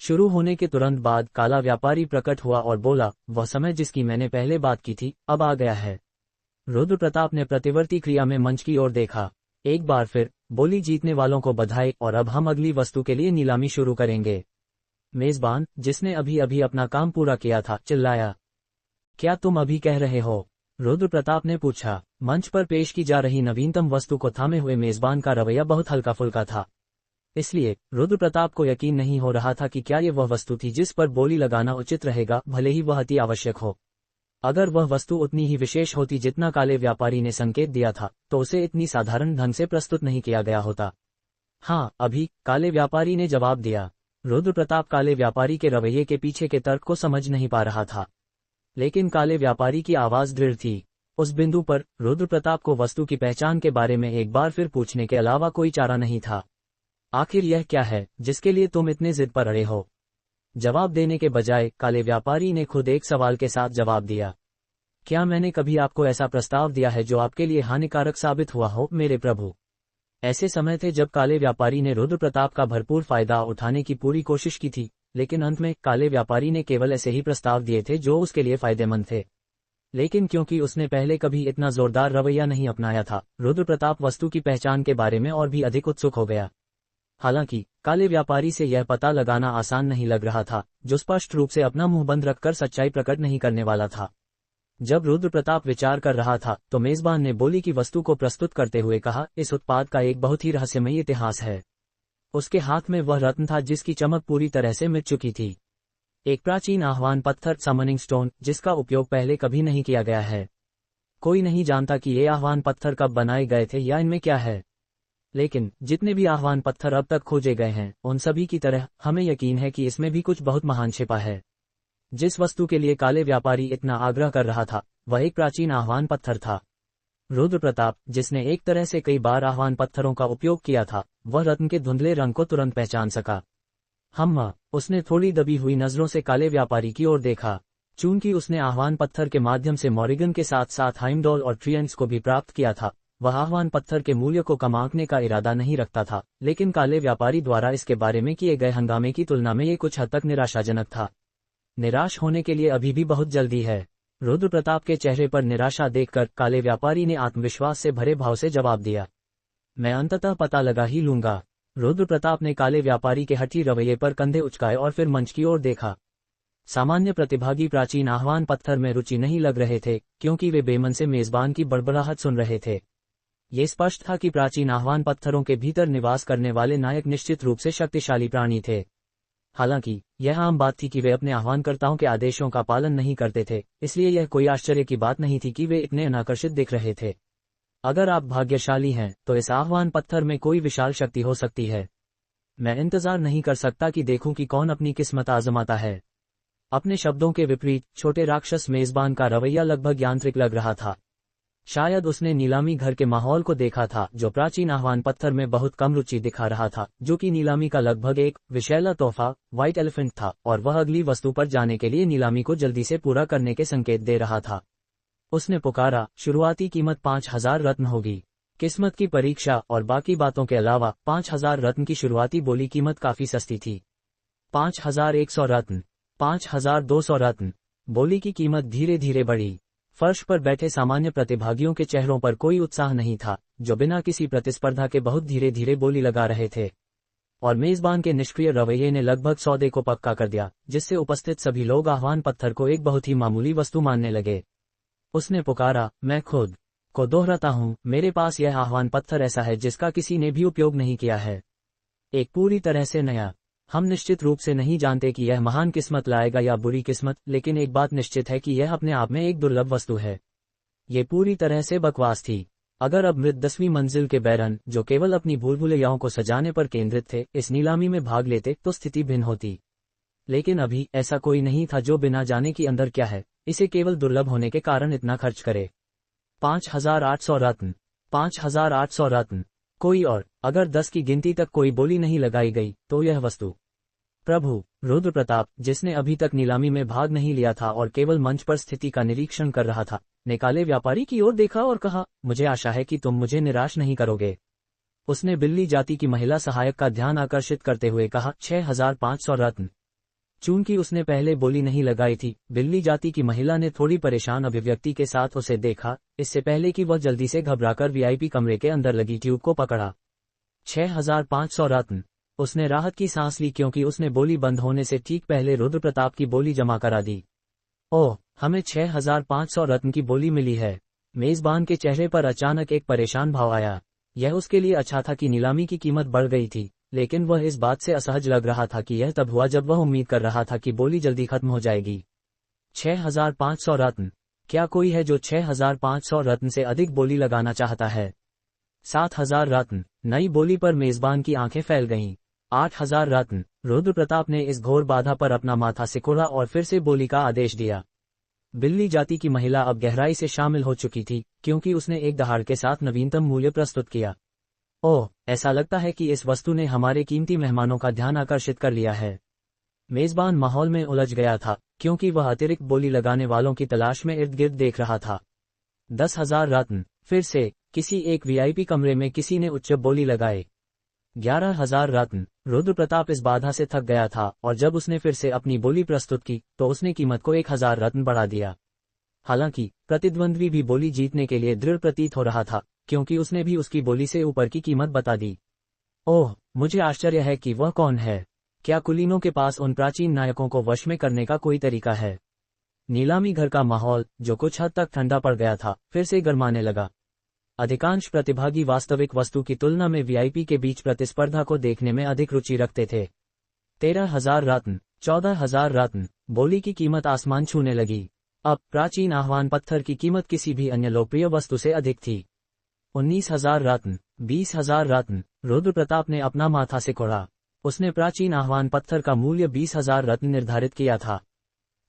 शुरू होने के तुरंत बाद काला व्यापारी प्रकट हुआ और बोला, वह समय जिसकी मैंने पहले बात की थी अब आ गया है। रुद्र प्रताप ने प्रतिवर्ती क्रिया में मंच की ओर देखा। एक बार फिर बोली, जीतने वालों को बधाई, और अब हम अगली वस्तु के लिए नीलामी शुरू करेंगे। मेजबान, जिसने अभी अभी अपना काम पूरा किया था, चिल्लाया, क्या तुम अभी कह रहे हो? रुद्र प्रताप ने पूछा। मंच पर पेश की जा रही नवीनतम वस्तु को थामे हुए मेजबान का रवैया बहुत हल्का फुल्का था। इसलिए रुद्र प्रताप को यकीन नहीं हो रहा था कि क्या ये वह वस्तु थी जिस पर बोली लगाना उचित रहेगा, भले ही वह अति आवश्यक हो। अगर वह वस्तु उतनी ही विशेष होती जितना काले व्यापारी ने संकेत दिया था, तो उसे इतनी साधारण ढंग से प्रस्तुत नहीं किया गया होता। हाँ, अभी, काले व्यापारी ने जवाब दिया। रुद्र प्रताप काले व्यापारी के रवैये के पीछे के तर्क को समझ नहीं पा रहा था, लेकिन काले व्यापारी की आवाज दृढ़ थी। उस बिंदु पर रुद्र प्रताप को वस्तु की पहचान के बारे में एक बार फिर पूछने के अलावा कोई चारा नहीं था। आखिर यह क्या है जिसके लिए तुम इतने जिद पर अड़े हो? जवाब देने के बजाय काले व्यापारी ने खुद एक सवाल के साथ जवाब दिया, क्या मैंने कभी आपको ऐसा प्रस्ताव दिया है जो आपके लिए हानिकारक साबित हुआ हो, मेरे प्रभु? ऐसे समय थे जब काले व्यापारी ने रुद्र प्रताप का भरपूर फायदा उठाने की पूरी कोशिश की थी, लेकिन अंत में काले व्यापारी ने केवल ऐसे ही प्रस्ताव दिए थे जो उसके लिए फायदेमंद थे। लेकिन क्योंकि उसने पहले कभी इतना जोरदार रवैया नहीं अपनाया था, रुद्र प्रताप वस्तु की पहचान के बारे में और भी अधिक उत्सुक हो गया। हालांकि काले व्यापारी से यह पता लगाना आसान नहीं लग रहा था, जो स्पष्ट रूप से अपना मुंह बंद रखकर सच्चाई प्रकट नहीं करने वाला था। जब रुद्र प्रताप विचार कर रहा था, तो मेजबान ने बोली की वस्तु को प्रस्तुत करते हुए कहा, इस उत्पाद का एक बहुत ही रहस्यमयी इतिहास है। उसके हाथ में वह रत्न था जिसकी चमक पूरी तरह से मिट चुकी थी। एक प्राचीन आह्वान पत्थर, समनिंग स्टोन, जिसका उपयोग पहले कभी नहीं किया गया है। कोई नहीं जानता कि ये आह्वान पत्थर कब बनाए गए थे या इनमें क्या है, लेकिन जितने भी आह्वान पत्थर अब तक खोजे गए हैं, उन सभी की तरह हमें यकीन है कि इसमें भी कुछ बहुत महान छिपा है। जिस वस्तु के लिए काले व्यापारी इतना आग्रह कर रहा था, वह एक प्राचीन आह्वान पत्थर था। रुद्र प्रताप, जिसने एक तरह से कई बार आह्वान पत्थरों का उपयोग किया था, वह रत्न के धुंधले रंग को तुरंत पहचान सका। उसने थोड़ी दबी हुई नजरों से काले व्यापारी की ओर देखा। चूंकि उसने आह्वान पत्थर के माध्यम से मॉरिगन के साथ साथ हाइमडॉल और ट्रियंस को भी प्राप्त किया था, वह आह्वान पत्थर के मूल्य को कम आंकने का इरादा नहीं रखता था, लेकिन काले व्यापारी द्वारा इसके बारे में किए गए हंगामे की तुलना में ये कुछ हद तक निराशाजनक था। निराश होने के लिए अभी भी बहुत जल्दी है। रुद्र प्रताप के चेहरे पर निराशा देखकर काले व्यापारी ने आत्मविश्वास से भरे भाव से जवाब दिया, मैं अंततः पता लगा ही लूंगा। रुद्र प्रताप ने काले व्यापारी के हठी रवैये पर कंधे उचकाए और फिर मंच की ओर देखा। सामान्य प्रतिभागी प्राचीन आह्वान पत्थर में रुचि नहीं लग रहे थे, क्योंकि वे बेमन से मेजबान की बड़बड़ाहट सुन रहे थे। ये स्पष्ट था कि प्राचीन आह्वान पत्थरों के भीतर निवास करने वाले नायक निश्चित रूप से शक्तिशाली प्राणी थे। हालांकि यह आम बात थी कि वे अपने आह्वानकर्ताओं के आदेशों का पालन नहीं करते थे, इसलिए यह कोई आश्चर्य की बात नहीं थी कि वे इतने अनाकर्षित दिख रहे थे। अगर आप भाग्यशाली हैं, तो इस आह्वान पत्थर में कोई विशाल शक्ति हो सकती है। मैं इंतजार नहीं कर सकता कि देखूं कि कौन अपनी किस्मत आजमाता है। अपने शब्दों के विपरीत छोटे राक्षस मेजबान का रवैया लगभग यांत्रिक लग रहा था। शायद उसने नीलामी घर के माहौल को देखा था, जो प्राचीन आह्वान पत्थर में बहुत कम रुचि दिखा रहा था, जो कि नीलामी का लगभग एक विषैला तोहफा, व्हाइट एलिफेंट था, और वह अगली वस्तु पर जाने के लिए नीलामी को जल्दी से पूरा करने के संकेत दे रहा था। उसने पुकारा, शुरुआती कीमत 5000 रत्न होगी। किस्मत की परीक्षा और बाकी बातों के अलावा 5000 रत्न की शुरुआती बोली कीमत काफी सस्ती थी। 5100 रत्न, 5200 रत्न। बोली की कीमत धीरे धीरे बढ़ी। फर्श पर बैठे सामान्य प्रतिभागियों के चेहरों पर कोई उत्साह नहीं था, जो बिना किसी प्रतिस्पर्धा के बहुत धीरे धीरे बोली लगा रहे थे। और मेजबान के निष्क्रिय रवैये ने लगभग सौदे को पक्का कर दिया, जिससे उपस्थित सभी लोग आह्वान पत्थर को एक बहुत ही मामूली वस्तु मानने लगे। उसने पुकारा, मैं खुद को दोहराता हूँ, मेरे पास यह आह्वान पत्थर ऐसा है जिसका किसी ने भी उपयोग नहीं किया है। एक पूरी तरह से नया। हम निश्चित रूप से नहीं जानते कि यह महान किस्मत लाएगा या बुरी किस्मत, लेकिन एक बात निश्चित है कि यह अपने आप में एक दुर्लभ वस्तु है। ये पूरी तरह से बकवास थी। अगर अब मृत 10वीं मंजिल के बैरन, जो केवल अपनी भूल भुलैयाओं को सजाने पर केंद्रित थे, इस नीलामी में भाग लेते, तो स्थिति भिन्न होती। लेकिन अभी ऐसा कोई नहीं था जो बिना जाने कि अंदर क्या है, इसे केवल दुर्लभ होने के कारण इतना खर्च करे। 5800 रत्न, 5800 रत्न। कोई और, अगर 10 की गिनती तक कोई बोली नहीं लगाई गई, तो यह वस्तु। प्रभु, रुद्र प्रताप, जिसने अभी तक नीलामी में भाग नहीं लिया था और केवल मंच पर स्थिति का निरीक्षण कर रहा था, ने काले व्यापारी की ओर देखा और कहा, मुझे आशा है कि तुम मुझे निराश नहीं करोगे। उसने बिल्ली जाति की महिला सहायक का ध्यान आकर्षित करते हुए कहा, 6500 रत्न, चूंकि उसने पहले बोली नहीं लगाई थी, बिल्ली जाति की महिला ने थोड़ी परेशान अभिव्यक्ति के साथ उसे देखा, इससे पहले कि वह जल्दी से घबराकर वीआईपी कमरे के अंदर लगी ट्यूब को पकड़ा। 6500 रत्न। उसने राहत की सांस ली क्योंकि उसने बोली बंद होने से ठीक पहले रुद्रप्रताप की बोली जमा करा दी। ओह, हमें 6500 रत्न की बोली मिली है। मेजबान के चेहरे पर अचानक एक परेशान भाव आया। यह उसके लिए अच्छा था कि नीलामी की कीमत बढ़ गई थी, लेकिन वह इस बात से असहज लग रहा था कि यह तब हुआ जब वह उम्मीद कर रहा था कि बोली जल्दी खत्म हो जाएगी। 6500 रत्न। क्या कोई है जो 6500 रत्न से अधिक बोली लगाना चाहता है? 7000 रत्न। नई बोली पर मेजबान की आंखें फैल गईं। 8000 रत्न। रुद्रप्रताप ने इस घोर बाधा पर अपना माथा सिकोड़ा और फिर से बोली का आदेश दिया। बिल्ली जाति की महिला अब गहराई से शामिल हो चुकी थी, क्योंकि उसने एक दहाड़ के साथ नवीनतम मूल्य प्रस्तुत किया। ओह, ऐसा लगता है कि इस वस्तु ने हमारे कीमती मेहमानों का ध्यान आकर्षित कर लिया है। मेजबान माहौल में उलझ गया था, क्योंकि वह अतिरिक्त बोली लगाने वालों की तलाश में इर्द गिर्द देख रहा था। 10,000 रत्न। फिर से किसी एक वीआईपी कमरे में किसी ने उच्च बोली लगाए। 11,000 रत्न। रुद्रप्रताप इस बाधा से थक गया था और जब उसने फिर से अपनी बोली प्रस्तुत की तो उसने कीमत को 1000 रत्न बढ़ा दिया। हालांकि प्रतिद्वंद्वी भी बोली जीतने के लिए दृढ़ प्रतीत हो रहा था, क्योंकि उसने भी उसकी बोली से ऊपर की कीमत बता दी। ओह, मुझे आश्चर्य है कि वह कौन है। क्या कुलीनों के पास उन प्राचीन नायकों को वश में करने का कोई तरीका है? नीलामी घर का माहौल, जो कुछ हद तक ठंडा पड़ गया था, फिर से गर्माने लगा। अधिकांश प्रतिभागी वास्तविक वस्तु की तुलना में वीआईपी के बीच प्रतिस्पर्धा को देखने में अधिक रुचि रखते थे। 13,000 रत्न। 14,000 रत्न। बोली की कीमत आसमान छूने लगी। अब प्राचीन आह्वान पत्थर की कीमत किसी भी अन्य लोकप्रिय वस्तु से अधिक थी। 19,000 रत्न। 20,000 रत्न। रुद्रप्रताप ने अपना माथा सिकोड़ा। उसने प्राचीन आह्वान पत्थर का मूल्य 20,000 रत्न निर्धारित किया था।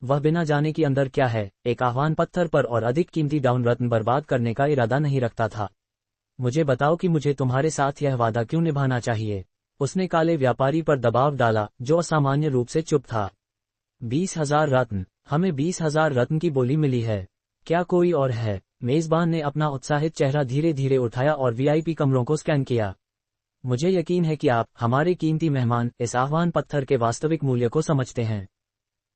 वह बिना जाने कि अंदर क्या है, एक आह्वान पत्थर पर और अधिक कीमती डाउन रत्न बर्बाद करने का इरादा नहीं रखता था। मुझे बताओ कि मुझे तुम्हारे साथ यह वादा क्यों निभाना चाहिए? उसने काले व्यापारी पर दबाव डाला, जो असामान्य रूप से चुप था। 20,000 रत्न। हमें 20,000 रत्न की बोली मिली है। क्या कोई और है? मेजबान ने अपना उत्साहित चेहरा धीरे धीरे उठाया और वीआईपी कमरों को स्कैन किया। मुझे यकीन है कि आप, हमारे कीमती मेहमान, इस आह्वान पत्थर के वास्तविक मूल्य को समझते हैं।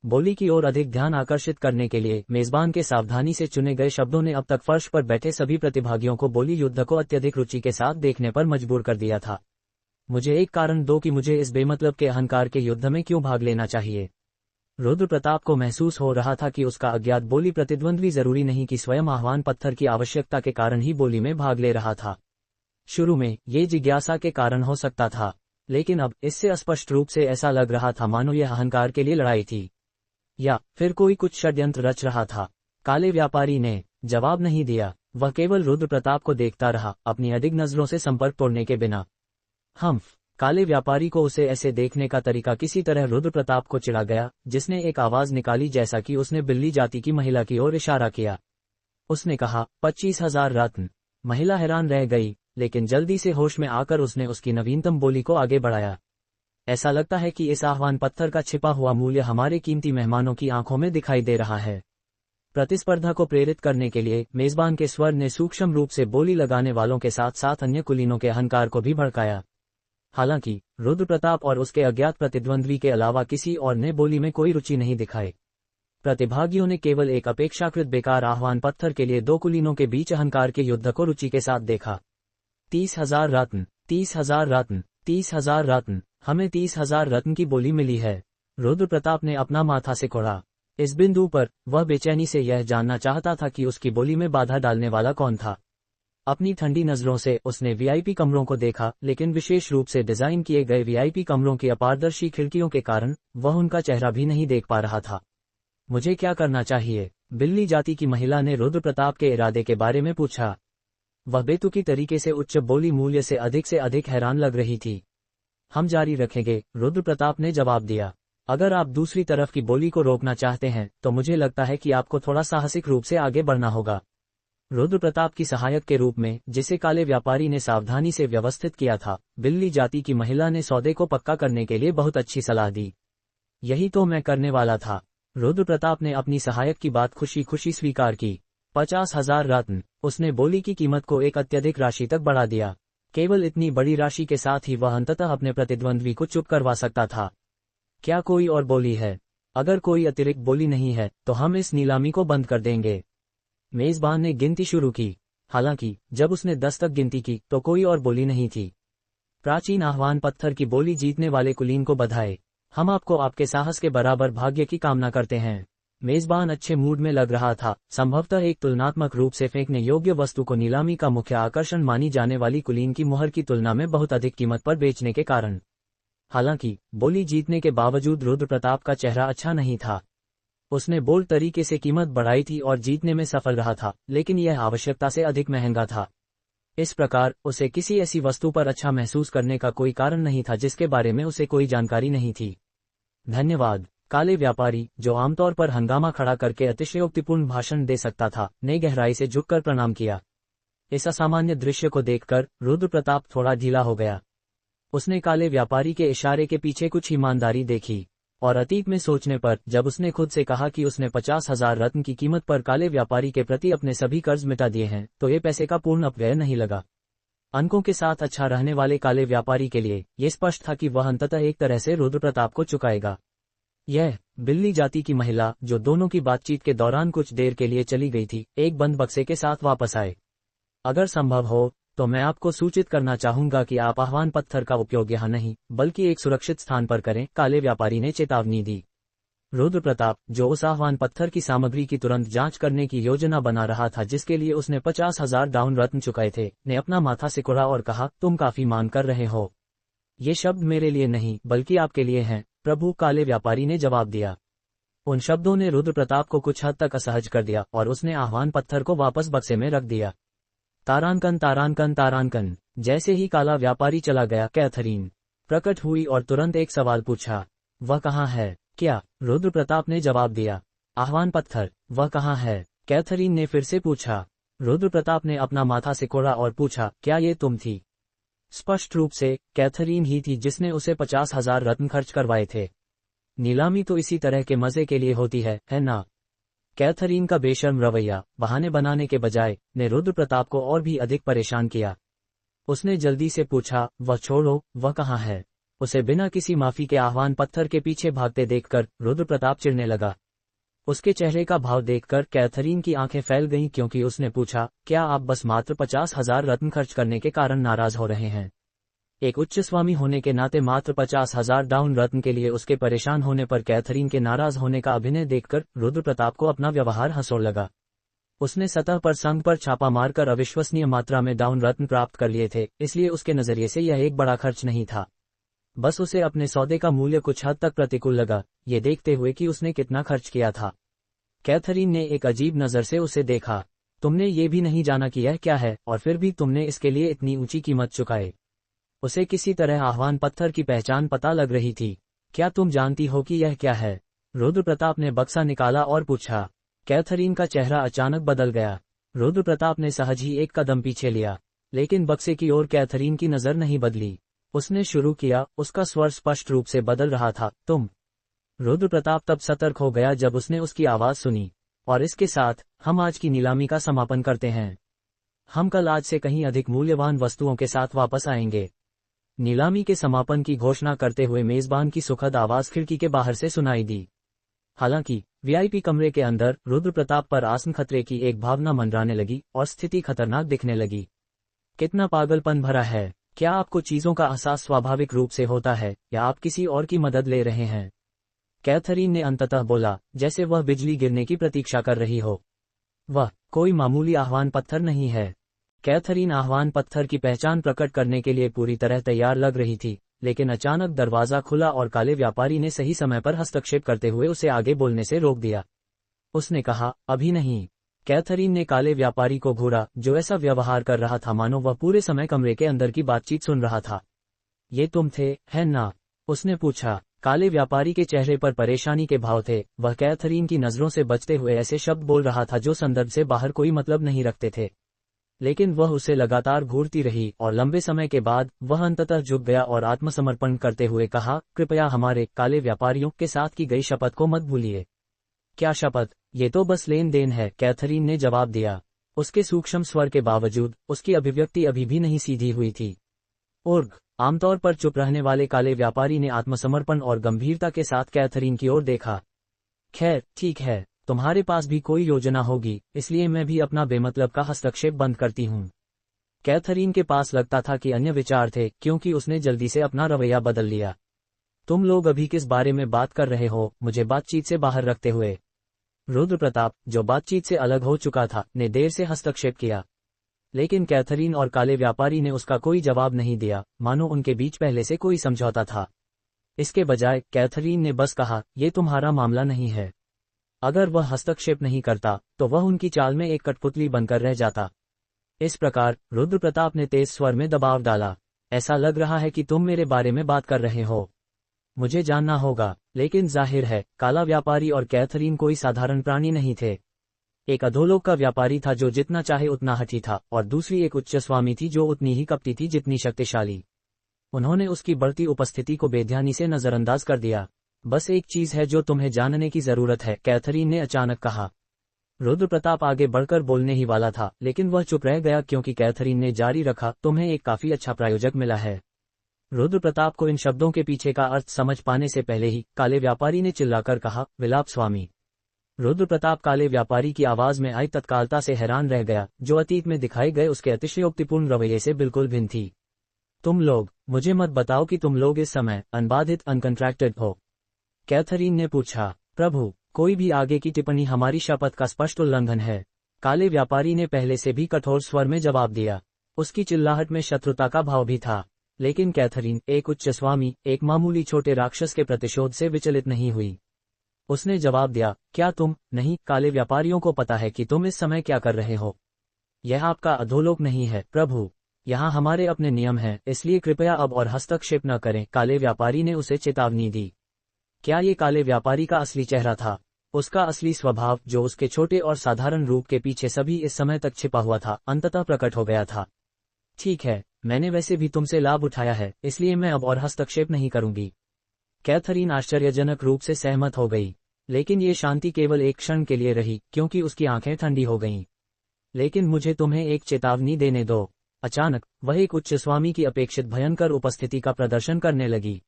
बोली की ओर अधिक ध्यान आकर्षित करने के लिए मेजबान के सावधानी से चुने गए शब्दों ने अब तक फर्श पर बैठे सभी प्रतिभागियों को बोली युद्ध को अत्यधिक रुचि के साथ देखने पर मजबूर कर दिया था। मुझे एक कारण दो कि मुझे इस बेमतलब के अहंकार के युद्ध में क्यों भाग लेना चाहिए। रुद्रप्रताप को महसूस हो रहा था कि उसका अज्ञात बोली प्रतिद्वंद्वी जरूरी नहीं कि स्वयं आह्वान पत्थर की आवश्यकता के कारण ही बोली में भाग ले रहा था। शुरू में ये जिज्ञासा के कारण हो सकता था, लेकिन अब इससे स्पष्ट रूप से ऐसा लग रहा था मानो यह अहंकार के लिए लड़ाई थी, या फिर कोई कुछ षड्यंत्र रच रहा था। काले व्यापारी ने जवाब नहीं दिया। वह केवल रुद्रप्रताप को देखता रहा, अपनी अडिग नजरों से संपर्क तोड़ने के बिना। काले व्यापारी को उसे ऐसे देखने का तरीका किसी तरह रुद्रप्रताप को चिढ़ा गया, जिसने एक आवाज निकाली जैसा कि उसने बिल्ली जाति की महिला की ओर इशारा किया। उसने कहा, 25,000 रत्न। महिला हैरान रह गई, लेकिन जल्दी से होश में आकर उसने उसकी नवीनतम बोली को आगे बढ़ाया। ऐसा लगता है कि इस आह्वान पत्थर का छिपा हुआ मूल्य हमारे कीमती मेहमानों की आंखों में दिखाई दे रहा है। प्रतिस्पर्धा को प्रेरित करने के लिए मेजबान के स्वर ने सूक्ष्म रूप से बोली लगाने वालों के साथ साथ अन्य कुलीनों के अहंकार को भी भड़काया। हालांकि रुद्रप्रताप और उसके अज्ञात प्रतिद्वंद्वी के अलावा किसी और ने बोली में कोई रुचि नहीं दिखाई। प्रतिभागियों ने केवल एक अपेक्षाकृत बेकार आह्वान पत्थर के लिए दो कुलीनों के बीच अहंकार के युद्ध को रुचि के साथ देखा। 30,000 रत्न। 30,000 रत्न। 30,000 रत्न। हमें 30,000 रत्न की बोली मिली है। रुद्रप्रताप ने अपना माथा सिकोड़ा। इस बिंदु पर वह बेचैनी से यह जानना चाहता था कि उसकी बोली में बाधा डालने वाला कौन था। अपनी ठंडी नजरों से उसने वीआईपी कमरों को देखा, लेकिन विशेष रूप से डिजाइन किए गए वीआईपी कमरों की अपारदर्शी खिड़कियों के कारण वह उनका चेहरा भी नहीं देख पा रहा था। मुझे क्या करना चाहिए? बिल्ली जाति की महिला ने रुद्रप्रताप के इरादे के बारे में पूछा। वह बेतुकी तरीके से उच्च बोली मूल्य से अधिक हैरान लग रही थी। हम जारी रखेंगे, रुद्रप्रताप ने जवाब दिया। अगर आप दूसरी तरफ की बोली को रोकना चाहते हैं तो मुझे लगता है कि आपको थोड़ा साहसिक रूप से आगे बढ़ना होगा। रुद्रप्रताप की सहायक के रूप में, जिसे काले व्यापारी ने सावधानी से व्यवस्थित किया था, बिल्ली जाति की महिला ने सौदे को पक्का करने के लिए बहुत अच्छी सलाह दी। यही तो मैं करने वाला था। रुद्रप्रताप ने अपनी सहायक की बात खुशी खुशी स्वीकार की। 50,000 रत्न। उसने बोली की कीमत को एक अत्यधिक राशि तक बढ़ा दिया। केवल इतनी बड़ी राशि के साथ ही वह अंततः अपने प्रतिद्वंद्वी को चुप करवा सकता था। क्या कोई और बोली है? अगर कोई अतिरिक्त बोली नहीं है तो हम इस नीलामी को बंद कर देंगे। मेजबान ने गिनती शुरू की। हालांकि जब उसने 10 तक गिनती की तो कोई और बोली नहीं थी। प्राचीन आह्वान पत्थर की बोली जीतने वाले कुलीन को बधाई। हम आपको आपके साहस के बराबर भाग्य की कामना करते हैं। मेजबान अच्छे मूड में लग रहा था, संभवतः एक तुलनात्मक रूप से फेंकने योग्य वस्तु को नीलामी का मुख्य आकर्षण मानी जाने वाली कुलीन की मुहर की तुलना में बहुत अधिक कीमत पर बेचने के कारण। हालांकि बोली जीतने के बावजूद रुद्र प्रताप का चेहरा अच्छा नहीं था। उसने बोल्ड तरीके से कीमत बढ़ाई थी और जीतने में सफल रहा था, लेकिन यह आवश्यकता से अधिक महंगा था। इस प्रकार उसे किसी ऐसी वस्तु पर अच्छा महसूस करने का कोई कारण नहीं था जिसके बारे में उसे कोई जानकारी नहीं थी। धन्यवाद। काले व्यापारी, जो आमतौर पर हंगामा खड़ा करके अतिशयोक्तिपूर्ण भाषण दे सकता था, ने गहराई से झुककर प्रणाम किया। इस असामान्य दृश्य को देखकर रुद्र प्रताप थोड़ा ढीला हो गया। उसने काले व्यापारी के इशारे के पीछे कुछ ईमानदारी देखी, और अतीत में सोचने पर जब उसने खुद से कहा कि उसने 50,000 रत्न की कीमत पर काले व्यापारी के प्रति अपने सभी कर्ज मिटा दिए हैं, तो ये पैसे का पूर्ण अपव्यय नहीं लगा। अंकों के साथ अच्छा रहने वाले काले व्यापारी के लिए ये स्पष्ट था कि वह अंततः एक तरह से रुद्र प्रताप को चुकाएगा। यह बिल्ली जाति की महिला, जो दोनों की बातचीत के दौरान कुछ देर के लिए चली गई थी, एक बंद बक्से के साथ वापस आए। अगर संभव हो तो मैं आपको सूचित करना चाहूंगा कि आप आह्वान पत्थर का उपयोग यहाँ नहीं बल्कि एक सुरक्षित स्थान पर करें, काले व्यापारी ने चेतावनी दी। रुद्र प्रताप, जो उस आह्वान पत्थर की सामग्री की तुरंत जांच करने की योजना बना रहा था जिसके लिए उसने 50,000 डाउन रत्न चुकाए थे, ने अपना माथा सिकुड़ा और कहा, तुम काफी मांग कर रहे हो। ये शब्द मेरे लिए नहीं बल्कि आपके लिए हैं, प्रभु, काले व्यापारी ने जवाब दिया। उन शब्दों ने रुद्र प्रताप को कुछ हद तक असहज कर दिया और उसने आह्वान पत्थर को वापस बक्से में रख दिया। तारांकन तारांकन तारांकन। जैसे ही काला व्यापारी चला गया, कैथरीन प्रकट हुई और तुरंत एक सवाल पूछा, वह कहाँ है? क्या? रुद्र प्रताप ने जवाब दिया, आह्वान पत्थर, वह कहाँ है? कैथरीन ने फिर से पूछा। रुद्र प्रताप ने अपना माथा सिकोड़ा और पूछा, क्या ये तुम थी? स्पष्ट रूप से कैथरीन ही थी जिसने उसे 50,000 रत्न खर्च करवाए थे। नीलामी तो इसी तरह के मजे के लिए होती है ना? कैथरीन का बेशर्म रवैया, बहाने बनाने के बजाय, ने रुद्र प्रताप को और भी अधिक परेशान किया। उसने जल्दी से पूछा, वह छोड़ो, वह कहाँ है? उसे बिना किसी माफी के आह्वान पत्थर के पीछे भागते देखकर रुद्र प्रताप चिढ़ने लगा। उसके चेहरे का भाव देखकर कैथरीन की आंखें फैल गईं, क्योंकि उसने पूछा, क्या आप बस मात्र 50,000 रत्न खर्च करने के कारण नाराज हो रहे हैं? एक उच्च स्वामी होने के नाते मात्र 50,000 डाउन रत्न के लिए उसके परेशान होने पर कैथरीन के नाराज होने का अभिनय देखकर रुद्र प्रताप को अपना व्यवहार हंसोड़ लगा। उसने सतह पर संघ पर छापा मारकर अविश्वसनीय मात्रा में डाउन रत्न प्राप्त कर लिए थे, इसलिए उसके नजरिए से यह एक बड़ा खर्च नहीं था। बस उसे अपने सौदे का मूल्य कुछ हद तक प्रतिकूल लगा, ये देखते हुए कि उसने कितना खर्च किया था। कैथरीन ने एक अजीब नजर से उसे देखा। तुमने ये भी नहीं जाना कि यह क्या है, और फिर भी तुमने इसके लिए इतनी ऊंची कीमत चुकाए। उसे किसी तरह आह्वान पत्थर की पहचान पता लग रही थी। क्या तुम जानती हो कि यह क्या है? रुद्र प्रताप ने बक्सा निकाला और पूछा। कैथरीन का चेहरा अचानक बदल गया। रुद्र प्रताप ने सहज ही एक कदम पीछे लिया, लेकिन बक्से की ओर कैथरीन की नजर नहीं बदली। उसने शुरू किया, उसका स्वर स्पष्ट रूप से बदल रहा था, तुम। रुद्र प्रताप तब सतर्क हो गया जब उसने उसकी आवाज सुनी। और इसके साथ हम आज की नीलामी का समापन करते हैं। हम कल आज से कहीं अधिक मूल्यवान वस्तुओं के साथ वापस आएंगे। नीलामी के समापन की घोषणा करते हुए मेजबान की सुखद आवाज खिड़की के बाहर से सुनाई दी। हालांकि वीआईपी कमरे के अंदर रुद्र प्रताप पर आसन खतरे की एक भावना मंडराने लगी और स्थिति खतरनाक दिखने लगी। कितना पागलपन भरा है! क्या आपको चीजों का एहसास स्वाभाविक रूप से होता है, या आप किसी और की मदद ले रहे हैं? कैथरीन ने अंततः बोला, जैसे वह बिजली गिरने की प्रतीक्षा कर रही हो। वह कोई मामूली आह्वान पत्थर नहीं है। कैथरीन आह्वान पत्थर की पहचान प्रकट करने के लिए पूरी तरह तैयार लग रही थी, लेकिन अचानक दरवाजा खुला और काले व्यापारी ने सही समय पर हस्तक्षेप करते हुए उसे आगे बोलने से रोक दिया। उसने कहा, अभी नहीं। कैथरीन ने काले व्यापारी को घूरा, जो ऐसा व्यवहार कर रहा था मानो वह पूरे समय कमरे के अंदर की बातचीत सुन रहा था। ये तुम थे, है ना? उसने पूछा। काले व्यापारी के चेहरे पर परेशानी के भाव थे। वह कैथरीन की नजरों से बचते हुए ऐसे शब्द बोल रहा था जो संदर्भ से बाहर कोई मतलब नहीं रखते थे, लेकिन वह उसे लगातार घूरती रही और लंबे समय के बाद वह अंततः झुक गया और आत्मसमर्पण करते हुए कहा, कृपया हमारे काले व्यापारियों के साथ की गई शपथ को मत भूलिए। क्या शपथ? ये तो बस लेन देन है, कैथरीन ने जवाब दिया। उसके सूक्ष्म स्वर के बावजूद उसकी अभिव्यक्ति अभी भी नहीं सीधी हुई थी। उर्ग। आमतौर पर चुप रहने वाले काले व्यापारी ने आत्मसमर्पण और गंभीरता के साथ कैथरीन की ओर देखा। खैर ठीक है, तुम्हारे पास भी कोई योजना होगी, इसलिए मैं भी अपना बेमतलब का हस्तक्षेप बंद करती हूँ। कैथरीन के पास लगता था कि अन्य विचार थे, क्योंकि उसने जल्दी से अपना रवैया बदल लिया। तुम लोग अभी किस बारे में बात कर रहे हो, मुझे बातचीत से बाहर रखते हुए? रुद्र प्रताप, जो बातचीत से अलग हो चुका था, ने देर से हस्तक्षेप किया। लेकिन कैथरीन और काले व्यापारी ने उसका कोई जवाब नहीं दिया, मानो उनके बीच पहले से कोई समझौता था। इसके बजाय कैथरीन ने बस कहा, ये तुम्हारा मामला नहीं है। अगर वह हस्तक्षेप नहीं करता तो वह उनकी चाल में एक कठपुतली बनकर रह जाता। इस प्रकार रुद्र प्रताप ने तेज स्वर में दबाव डाला, ऐसा लग रहा है कि तुम मेरे बारे में बात कर रहे हो। मुझे जानना होगा। लेकिन जाहिर है काला व्यापारी और कैथरीन कोई साधारण प्राणी नहीं थे। एक अधोलोक का व्यापारी था जो जितना चाहे उतना हठी था, और दूसरी एक उच्च स्वामी थी जो उतनी ही कपटी थी जितनी शक्तिशाली। उन्होंने उसकी बढ़ती उपस्थिति को बेध्यानी से नजरअंदाज कर दिया। बस एक चीज है जो तुम्हें जानने की जरूरत है, कैथरीन ने अचानक कहा। रुद्र प्रताप आगे बढ़कर बोलने ही वाला था, लेकिन वह चुप रह गया क्योंकि कैथरीन ने जारी रखा, तुम्हें एक काफी अच्छा प्रायोजक मिला है। रुद्र प्रताप को इन शब्दों के पीछे का अर्थ समझ पाने से पहले ही काले व्यापारी ने चिल्लाकर कहा, विलाप स्वामी। रुद्र प्रताप काले व्यापारी की आवाज में आई तत्कालता से हैरान रह गया, जो अतीत में दिखाए गए उसके अतिशयोक्तिपूर्ण रवैये से बिल्कुल भिन्न थी। तुम लोग, मुझे मत बताओ कि तुम लोग इस समय अनबाधित अनकंट्रैक्टेड हो, कैथरीन ने पूछा। प्रभु, कोई भी आगे की टिप्पणी हमारी शपथ का स्पष्ट उल्लंघन है, काले व्यापारी ने पहले से भी कठोर स्वर में जवाब दिया। उसकी चिल्लाहट में शत्रुता का भाव भी था। लेकिन कैथरीन, एक उच्च स्वामी, एक मामूली छोटे राक्षस के प्रतिशोध से विचलित नहीं हुई। उसने जवाब दिया, क्या तुम नहीं, काले व्यापारियों को पता है कि तुम इस समय क्या कर रहे हो? यह आपका अधोलोक नहीं है प्रभु, यहाँ हमारे अपने नियम हैं, इसलिए कृपया अब और हस्तक्षेप न करें, काले व्यापारी ने उसे चेतावनी दी। क्या ये काले व्यापारी का असली चेहरा था? उसका असली स्वभाव, जो उसके छोटे और साधारण रूप के पीछे सभी इस समय तक छिपा हुआ था, अंततः प्रकट हो गया था। ठीक है, मैंने वैसे भी तुमसे लाभ उठाया है, इसलिए मैं अब और हस्तक्षेप नहीं करूंगी। कैथरीन आश्चर्यजनक रूप से सहमत हो गई, लेकिन ये शांति केवल एक क्षण के लिए रही, क्योंकि उसकी आंखें ठंडी हो गईं। लेकिन मुझे तुम्हें एक चेतावनी देने दो। अचानक वह एक उच्च स्वामी की अपेक्षित भयंकर उपस्थिति का प्रदर्शन करने लगी।